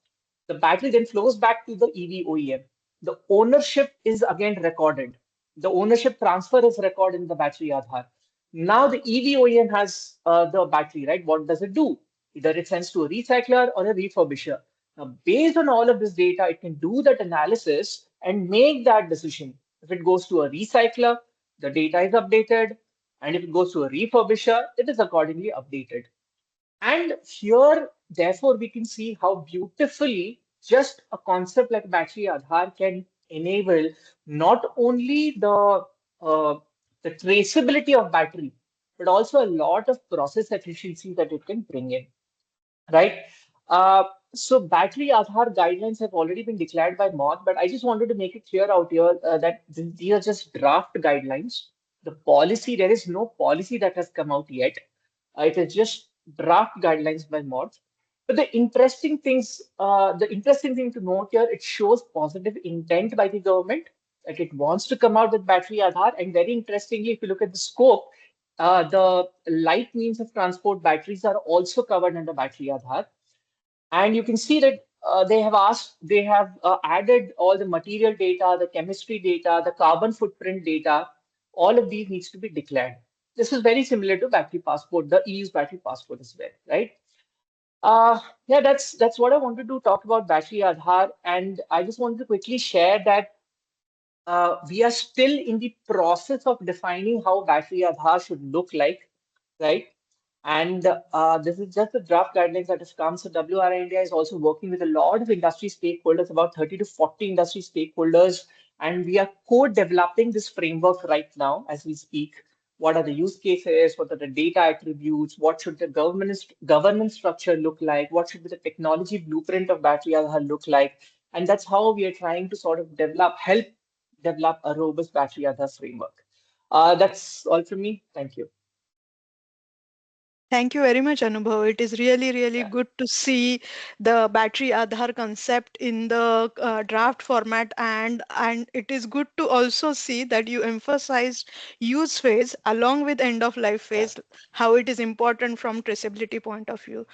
the battery then flows back to the EV OEM. The ownership is again recorded. The ownership transfer is recorded in the battery Aadhaar. Now the EV OEM has the battery, right? What does it do? Either it sends to a recycler or a refurbisher. Now, based on all of this data, it can do that analysis and make that decision. If it goes to a recycler, the data is updated. And if it goes to a refurbisher, it is accordingly updated. And here, therefore, we can see how beautifully just a concept like battery Aadhaar can enable not only the traceability of battery, but also a lot of process efficiency that it can bring in, right? So battery Aadhaar guidelines have already been declared by MOD, but I just wanted to make it clear out here that these are just draft guidelines. The policy, there is no policy that has come out yet. It is just draft guidelines by MOD. But the interesting thing to note here, it shows positive intent by the government that it wants to come out with battery Aadhaar. And very interestingly, if you look at the scope, the light means of transport batteries are also covered under battery Aadhaar. And you can see that they have added all the material data, the chemistry data, the carbon footprint data. All of these needs to be declared. This is very similar to battery passport, the EU's battery passport as well, right? Yeah, that's what I wanted to talk about battery Aadhaar. And I just wanted to quickly share that we are still in the process of defining how battery Aadhaar should look like, right? And this is just the draft guidelines that has come. So WR India is also working with a lot of industry stakeholders, about 30 to 40 industry stakeholders. And we are co-developing this framework right now as we speak. What are the use cases? What are the data attributes? What should the governance structure look like? What should be the technology blueprint of battery Aadhaar look like? And that's how we are trying to sort of help develop a robust battery Aadhaar framework. That's all from me. Thank you. Thank you very much, Anubhav. It is really, really good to see the battery Aadhaar concept in the draft format, and it is good to also see that you emphasized use phase along with end of life phase, how it is important from traceability point of view.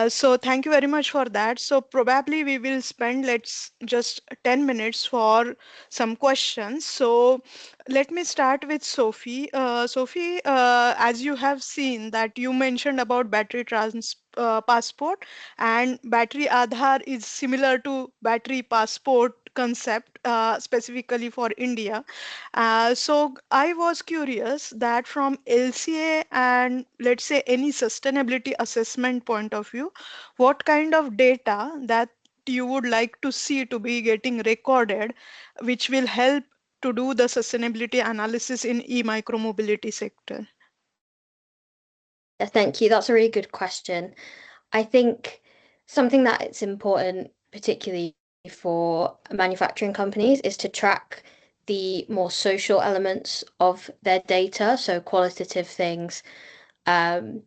So thank you very much for that. So probably we will spend let's just 10 minutes for some questions. So let me start with Sophie. Sophie, as you have seen that you mentioned about battery passport, and battery Aadhaar is similar to battery passport concept specifically for India. So I was curious that from LCA and let's say any sustainability assessment point of view, what kind of data that you would like to see to be getting recorded, which will help to do the sustainability analysis in e-micromobility sector? Thank you. That's a really good question. I think something that it's important, particularly for manufacturing companies, is to track the more social elements of their data, so qualitative things, um,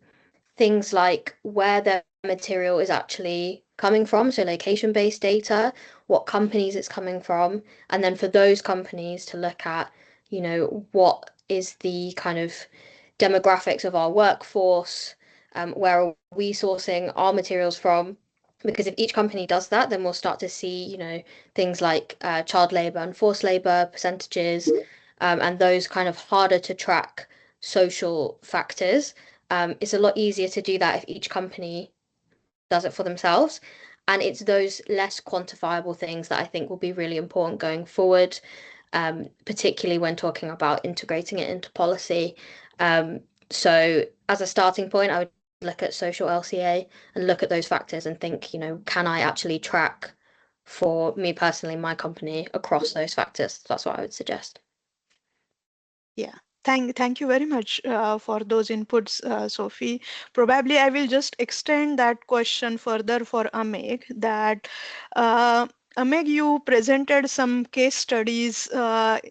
things like where their material is actually coming from, so location-based data, what companies it's coming from, and then for those companies to look at, what is the kind of demographics of our workforce, where are we sourcing our materials from? Because if each company does that, then we'll start to see, things like child labor and forced labor percentages, and those kind of harder to track social factors. It's a lot easier to do that if each company does it for themselves. And it's those less quantifiable things that I think will be really important going forward, particularly when talking about integrating it into policy. So as a starting point, I would look at social LCA and look at those factors and think, can I actually track for me personally, my company across those factors? That's what I would suggest. Yeah. Thank you very much for those inputs, Sophie. Probably I will just extend that question further for Ameg. That Ameg, you presented some case studies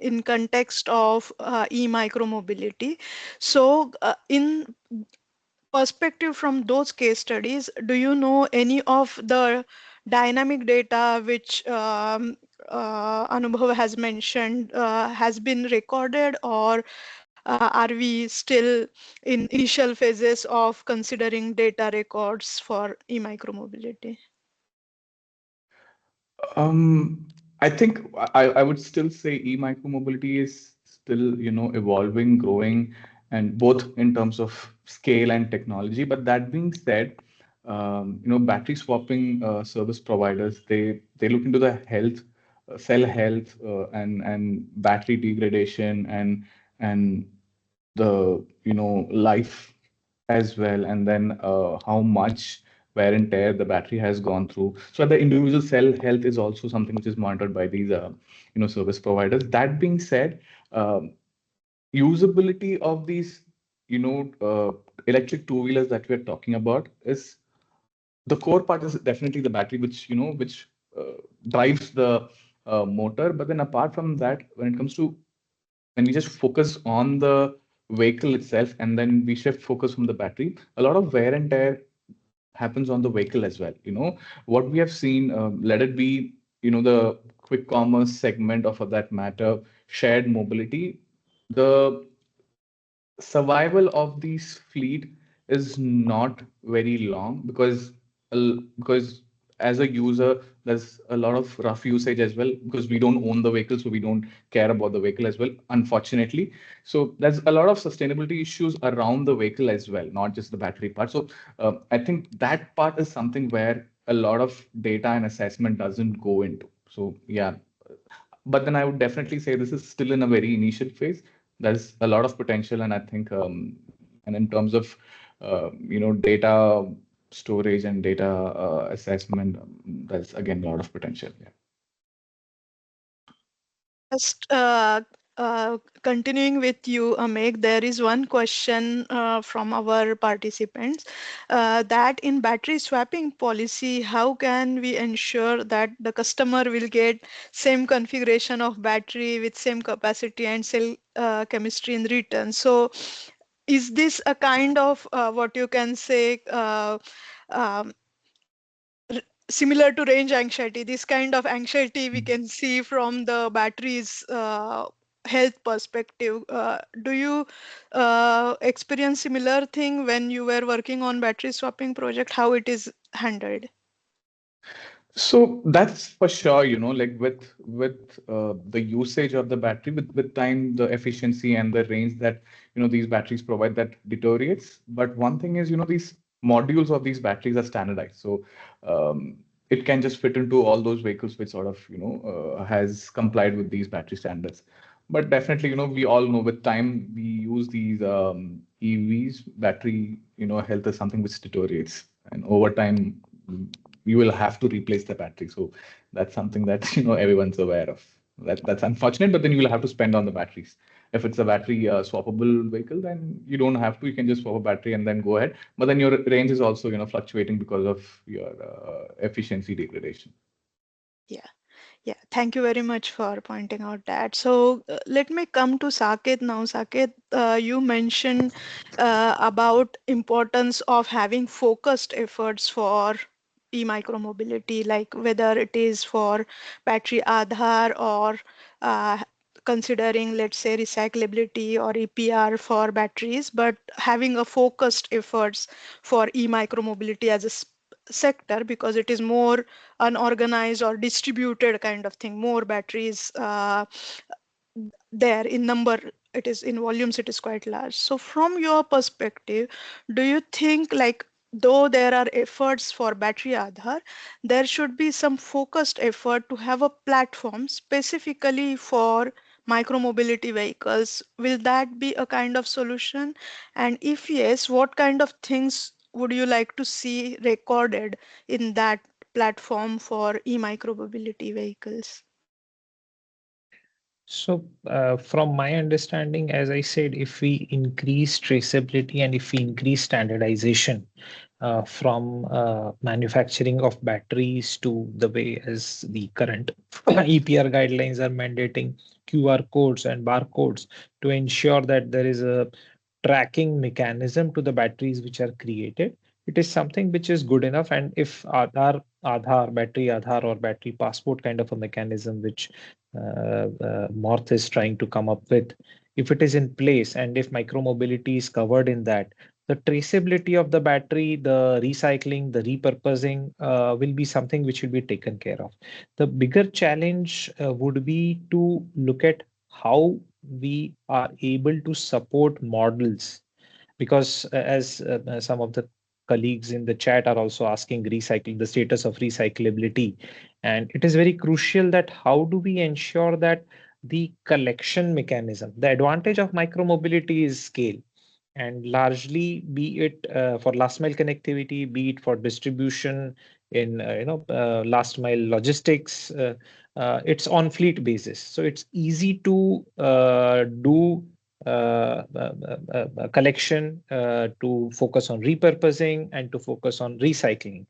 in context of e-micromobility. So, in perspective from those case studies, do you know any of the dynamic data which Anubhav has mentioned has been recorded, or are we still in initial phases of considering data records for e-micromobility? I think I would still say e-micromobility is still, evolving, growing, and both in terms of scale and technology. But that being said, battery swapping service providers, they look into the health, cell health, and battery degradation and the life as well, and then how much wear and tear the battery has gone through. So the individual cell health is also something which is monitored by these service providers. That being said, usability of these electric two-wheelers that we're talking about is the core part is definitely the battery, which drives the motor. But then apart from that, when it comes to when we just focus on the vehicle itself and then we shift focus from the battery, a lot of wear and tear happens on the vehicle as well. What we have seen, let it be, the quick commerce segment, or for that matter, shared mobility, the survival of these fleet is not very long because as a user there's a lot of rough usage as well, because we don't own the vehicle, so we don't care about the vehicle as well, unfortunately. So there's a lot of sustainability issues around the vehicle as well, not just the battery part. So I think that part is something where a lot of data and assessment doesn't go into. So yeah, but then I would definitely say this is still in a very initial phase. There's a lot of potential, and I think, and in terms of, data storage and data assessment, there's again a lot of potential. Yeah. Just continuing with you, Ameg, there is one question from our participants that in battery swapping policy, how can we ensure that the customer will get same configuration of battery with same capacity and cell chemistry in return? So is this a kind of what you can say um, similar to range anxiety, this kind of anxiety we can see from the batteries health perspective? Do you experience similar thing when you were working on battery swapping project, how it is handled? So that's for sure, like with the usage of the battery, with time, the efficiency and the range that these batteries provide, that deteriorates. But one thing is, these modules of these batteries are standardized, so it can just fit into all those vehicles which sort of has complied with these battery standards. But definitely, we all know with time we use these EVs, battery, health is something which deteriorates, and over time you will have to replace the battery. So that's something that everyone's aware of. That's unfortunate, but then you will have to spend on the batteries. If it's a battery swappable vehicle, then you don't have to. You can just swap a battery and then go ahead. But then your range is also fluctuating because of your efficiency degradation. Yeah. Yeah, thank you very much for pointing out that. So let me come to Saket now. Saket, you mentioned about importance of having focused efforts for e-micromobility, like whether it is for battery Aadhaar or uh, considering, let's say, recyclability or EPR for batteries, but having a focused efforts for e-micromobility as a sector, because it is more unorganized or distributed kind of thing, more batteries there in number, it is in volumes, it is quite large. So from your perspective, do you think, like, though there are efforts for battery Aadhaar, there should be some focused effort to have a platform specifically for micromobility vehicles? Will that be a kind of solution? And if yes, what kind of things would you like to see recorded in that platform for e-micromobility vehicles? So, from my understanding, as I said, if we increase traceability and if we increase standardization from manufacturing of batteries to the way as the current EPR guidelines are mandating QR codes and barcodes to ensure that there is a tracking mechanism to the batteries which are created, it is something which is good enough. And if battery Aadhaar or battery passport kind of a mechanism which Morth is trying to come up with, if it is in place and if micromobility is covered in that, the traceability of the battery, the recycling, the repurposing will be something which will be taken care of. The bigger challenge would be to look at how we are able to support models, because as some of the colleagues in the chat are also asking recycling, the status of recyclability, and it is very crucial that how do we ensure that the collection mechanism, the advantage of micromobility is scale, and largely be it for last mile connectivity, be it for distribution in last mile logistics, it's on fleet basis, so it's easy to do collection, to focus on repurposing and to focus on recycling.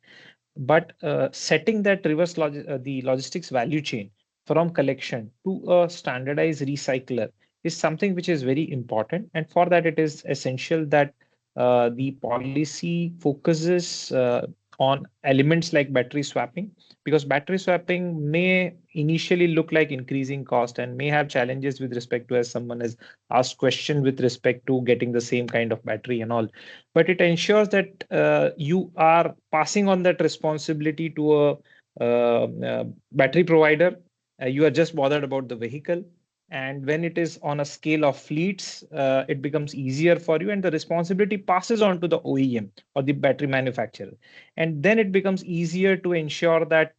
But setting that the logistics value chain from collection to a standardized recycler is something which is very important. And for that, it is essential that the policy focuses on elements like battery swapping, because battery swapping may initially look like increasing cost and may have challenges with respect to, as someone has asked question, with respect to getting the same kind of battery and all. But it ensures that you are passing on that responsibility to a battery provider. You are just bothered about the vehicle. And when it is on a scale of fleets, it becomes easier for you, and the responsibility passes on to the OEM or the battery manufacturer. And then it becomes easier to ensure that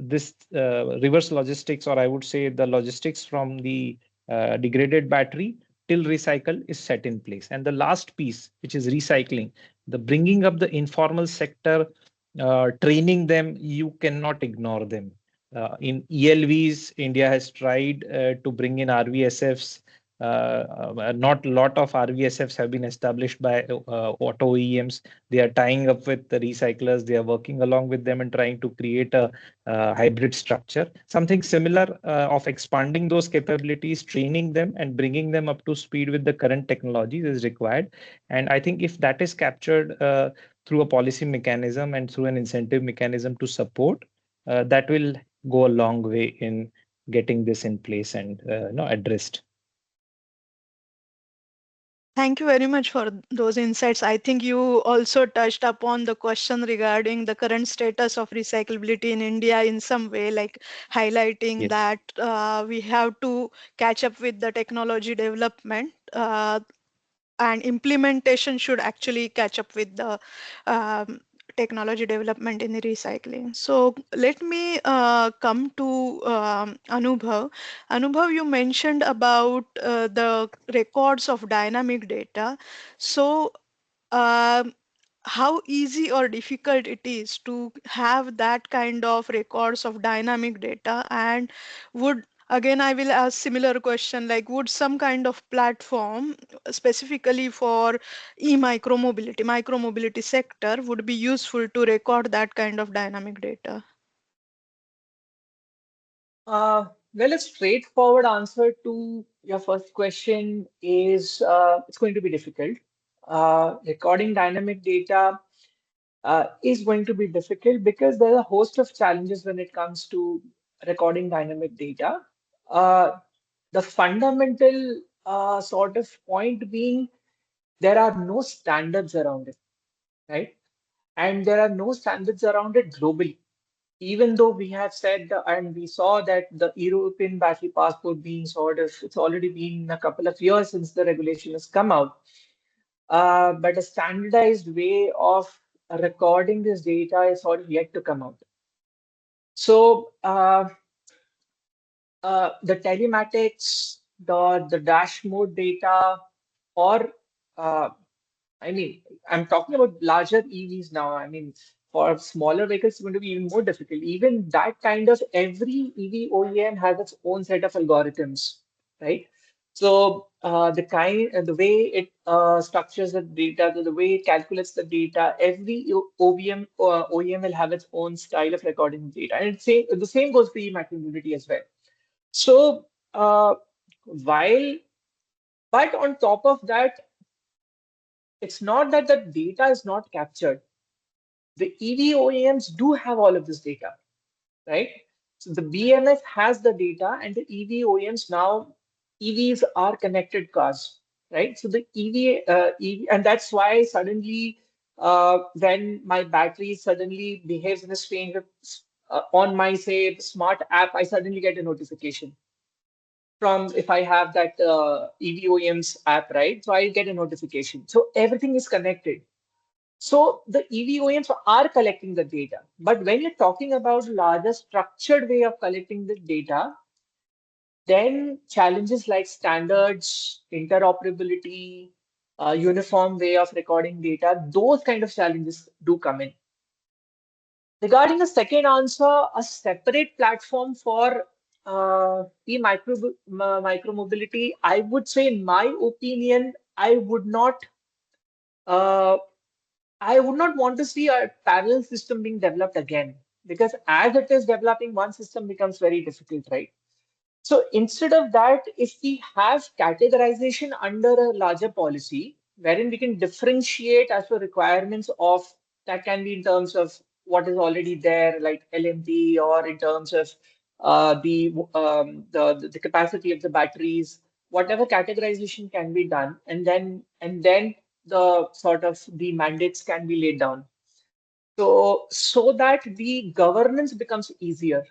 this reverse logistics, or I would say the logistics from the degraded battery till recycle, is set in place. And the last piece, which is recycling, the bringing up the informal sector, training them, you cannot ignore them. In ELVs, India has tried to bring in RVSFs. Not a lot of RVSFs have been established by auto OEMs. They are tying up with the recyclers. They are working along with them and trying to create a hybrid structure. Something similar of expanding those capabilities, training them, and bringing them up to speed with the current technologies is required. And I think if that is captured through a policy mechanism and through an incentive mechanism to support, that will go a long way in getting this in place and addressed. Thank you very much for those insights. I think you also touched upon the question regarding the current status of recyclability in India in some way, like highlighting Yes. that we have to catch up with the technology development. And implementation should actually catch up with the um, technology development in the recycling. So let me come to Anubhav. Anubhav, you mentioned about the records of dynamic data. So um, how easy or difficult it is to have that kind of records of dynamic data, and would, again I will ask similar question, like would some kind of platform specifically for micromobility sector would be useful to record that kind of dynamic data? Well, a straightforward answer to your first question is it's going to be difficult. Recording dynamic data is going to be difficult because there are a host of challenges when it comes to recording dynamic data. Uh, the fundamental sort of point being there are no standards around it, right? And there are no standards around it globally. Even though we have said and we saw that the European battery passport being sort of, it's already been a couple of years since the regulation has come out, but a standardized way of recording this data is sort of yet to come out. So the telematics, the dash mode data, or I mean, I'm talking about larger EVs now. I mean, for smaller vehicles, it's going to be even more difficult. Even that kind of every EV OEM has its own set of algorithms, right? So the way it structures the data, the way it calculates the data, every OEM will have its own style of recording data, and the same goes for e-Micromobility as well. So while, but on top of that, it's not that the data is not captured. The EV OEMs do have all of this data, right? So the BMS has the data, and the EV OEMs now, EVs are connected cars, right? So the EV, and that's why suddenly, when my battery suddenly behaves in a strange way, on my, say, smart app, I suddenly get a notification from if I have that EV OEM's app, right? So I get a notification. So everything is connected. So the EV OEMs are collecting the data. But when you're talking about larger structured way of collecting the data, then challenges like standards, interoperability, uniform way of recording data, those kind of challenges do come in. Regarding the second answer, a separate platform for micromobility, I would say, in my opinion, uh, I would not want to see a parallel system being developed again, because as it is developing, one system becomes very difficult, right? So instead of that, if we have categorization under a larger policy, wherein we can differentiate as per requirements of, that can be in terms of what is already there, like LMP, or in terms of the capacity of the batteries, whatever categorization can be done, and then the sort of the mandates can be laid down. So that the governance becomes easier.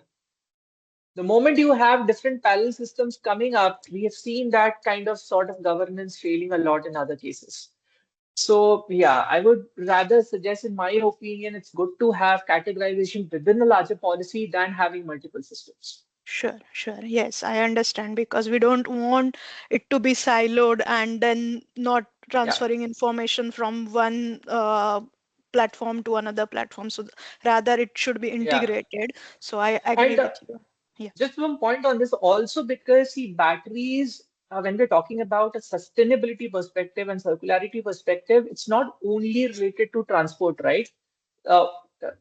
The moment you have different parallel systems coming up, we have seen that kind of sort of governance failing a lot in other cases. So yeah, I would rather suggest, in my opinion, it's good to have categorization within a larger policy than having multiple systems. Sure, sure. Yes, I understand, because we don't want it to be siloed and then not Yeah. transferring information from one platform to another platform. So rather it should be Yeah. integrated. So I agree And with you. Yeah. just one point on this also, because see, batteries when we're talking about a sustainability perspective and circularity perspective, it's not only related to transport, right? Uh,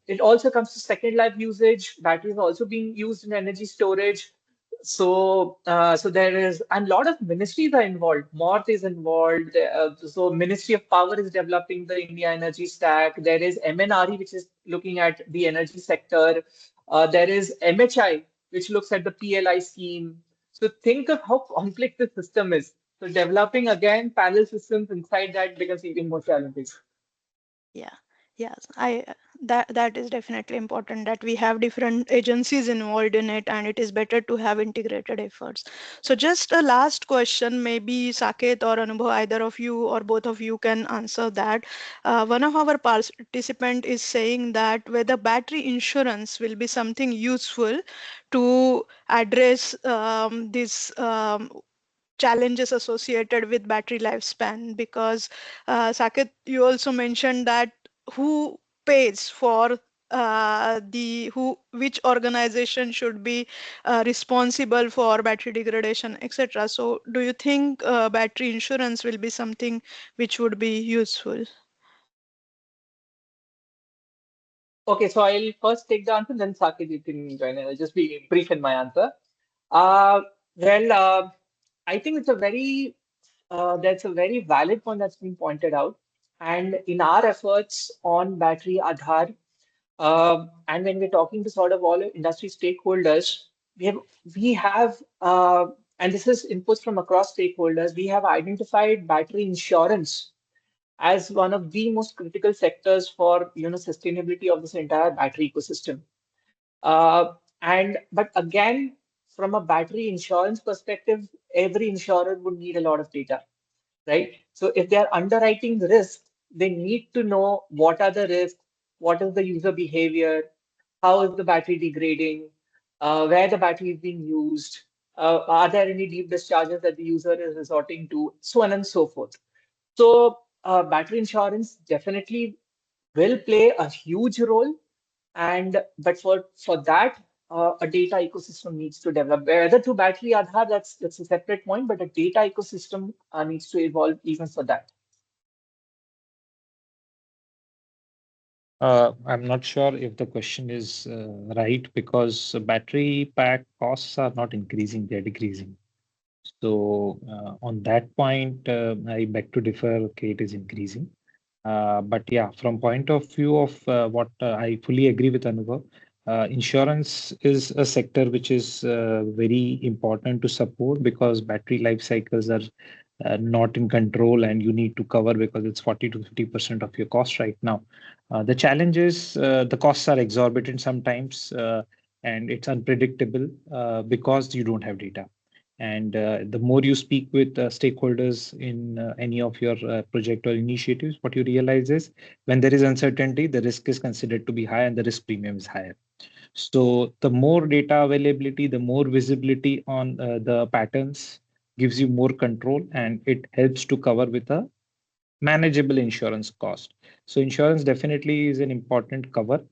it also comes to second life usage. Batteries are also being used in energy storage. So there is, and a lot of ministries are involved. MORTH is involved. So Ministry of Power is developing the India energy stack. There is MNRE, which is looking at the energy sector. There is MHI, which looks at the PLI scheme. So think of how complex the system is. So developing again panel systems inside that becomes even more challenging. Yeah, yes, that is definitely important that we have different agencies involved in it, and it is better to have integrated efforts. So just a last question, maybe Saket or Anubhav, either of you or both of you can answer that. One of our participant is saying that whether battery insurance will be something useful to address this challenges associated with battery lifespan, because Saket, you also mentioned that who pays for the who which organization should be responsible for battery degradation, etc. So do you think battery insurance will be something which would be useful? Okay, so I'll first take the answer, then Saket, you can join in. I'll just be brief in my answer. Uh, well, I think it's a very that's a very valid point that's been pointed out. And in our efforts on battery Aadhaar, and when we're talking to sort of all industry stakeholders, we have, and this is inputs from across stakeholders, we have identified battery insurance as one of the most critical sectors for sustainability of this entire battery ecosystem. And but again, from a battery insurance perspective, every insurer would need a lot of data, right? So if they're underwriting the risk, they need to know what are the risks, what is the user behavior, how is the battery degrading, where the battery is being used, are there any deep discharges that the user is resorting to, so on and so forth. So battery insurance definitely will play a huge role, and but for that, a data ecosystem needs to develop. Whether to battery Aadhaar, that's a separate point, but a data ecosystem needs to evolve even for that. I'm not sure if the question is right, because battery pack costs are not increasing, they're decreasing. So on that point, I beg to differ. Okay, it is increasing. But yeah, from point of view of what I fully agree with Anubhav, insurance is a sector which is very important to support, because battery life cycles are not in control, and you need to cover, because it's 40 to 50% of your cost right now. The challenge is the costs are exorbitant sometimes, and it's unpredictable because you don't have data. And the more you speak with stakeholders in any of your project or initiatives, what you realize is when there is uncertainty, the risk is considered to be high and the risk premium is higher. So the more data availability, the more visibility on the patterns gives you more control, and it helps to cover with a manageable insurance cost. So insurance definitely is an important cover,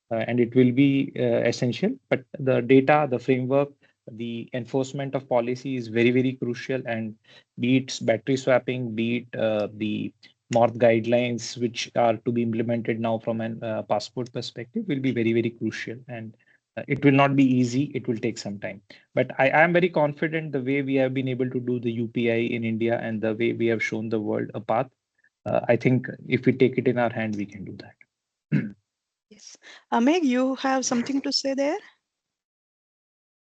and it will be essential. But the data, the framework, the enforcement of policy is very, very crucial. And be it battery swapping, be it the MORTH guidelines, which are to be implemented now from an passport perspective, will be very, very crucial. And it will not be easy. It will take some time. But I am very confident the way we have been able to do the UPI in India and the way we have shown the world a path. I think if we take it in our hand, we can do that. Yes. Meg, you have something to say there?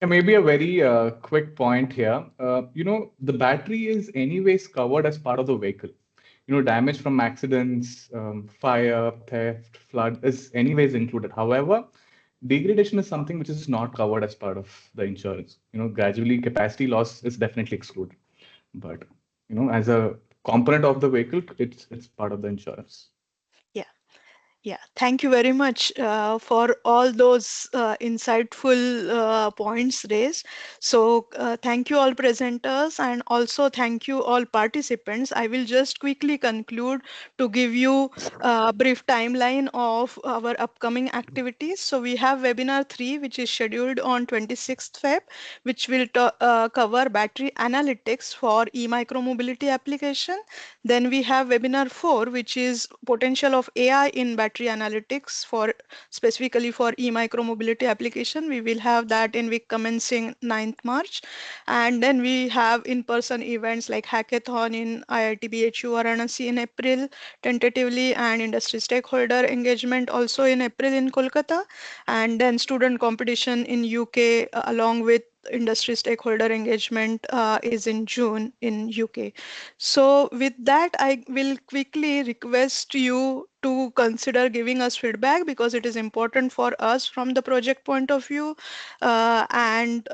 Yeah, maybe a very quick point here. The battery is anyways covered as part of the vehicle. Damage from accidents, fire, theft, flood is anyways included. However, degradation is something which is not covered as part of the insurance. Gradually capacity loss is definitely excluded. But, as a component of the vehicle, it's part of the insurance. Yeah. Yeah, thank you very much for all those insightful points raised. So thank you all presenters and also thank you all participants. I will just quickly conclude to give you a brief timeline of our upcoming activities. So we have webinar 3, which is scheduled on 26th Feb, which will cover battery analytics for e-micromobility application. Then we have webinar 4, which is potential of AI in battery analytics for specifically for e-micromobility application. We will have that in week commencing 9th March. And then we have in-person events like hackathon in IIT BHU Varanasi in April tentatively, and industry stakeholder engagement also in April in Kolkata, and then student competition in UK along with industry stakeholder engagement is in June in UK. So with that, I will quickly request you to consider giving us feedback because it is important for us from the project point of view, and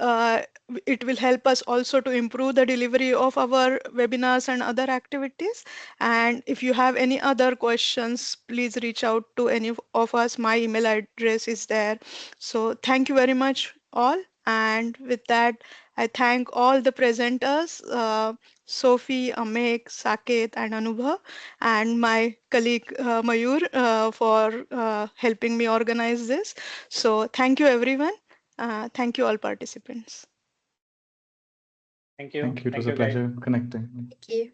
it will help us also to improve the delivery of our webinars and other activities. And if you have any other questions, please reach out to any of us. My email address is there. So thank you very much all. And with that, I thank all the presenters, Sophie, Amek, Saket, and Anubha, and my colleague Mayur for helping me organize this. So thank you, everyone. Thank you, all participants. Thank you. Thank you. It was Thank a you, guys. pleasure connecting. Thank you.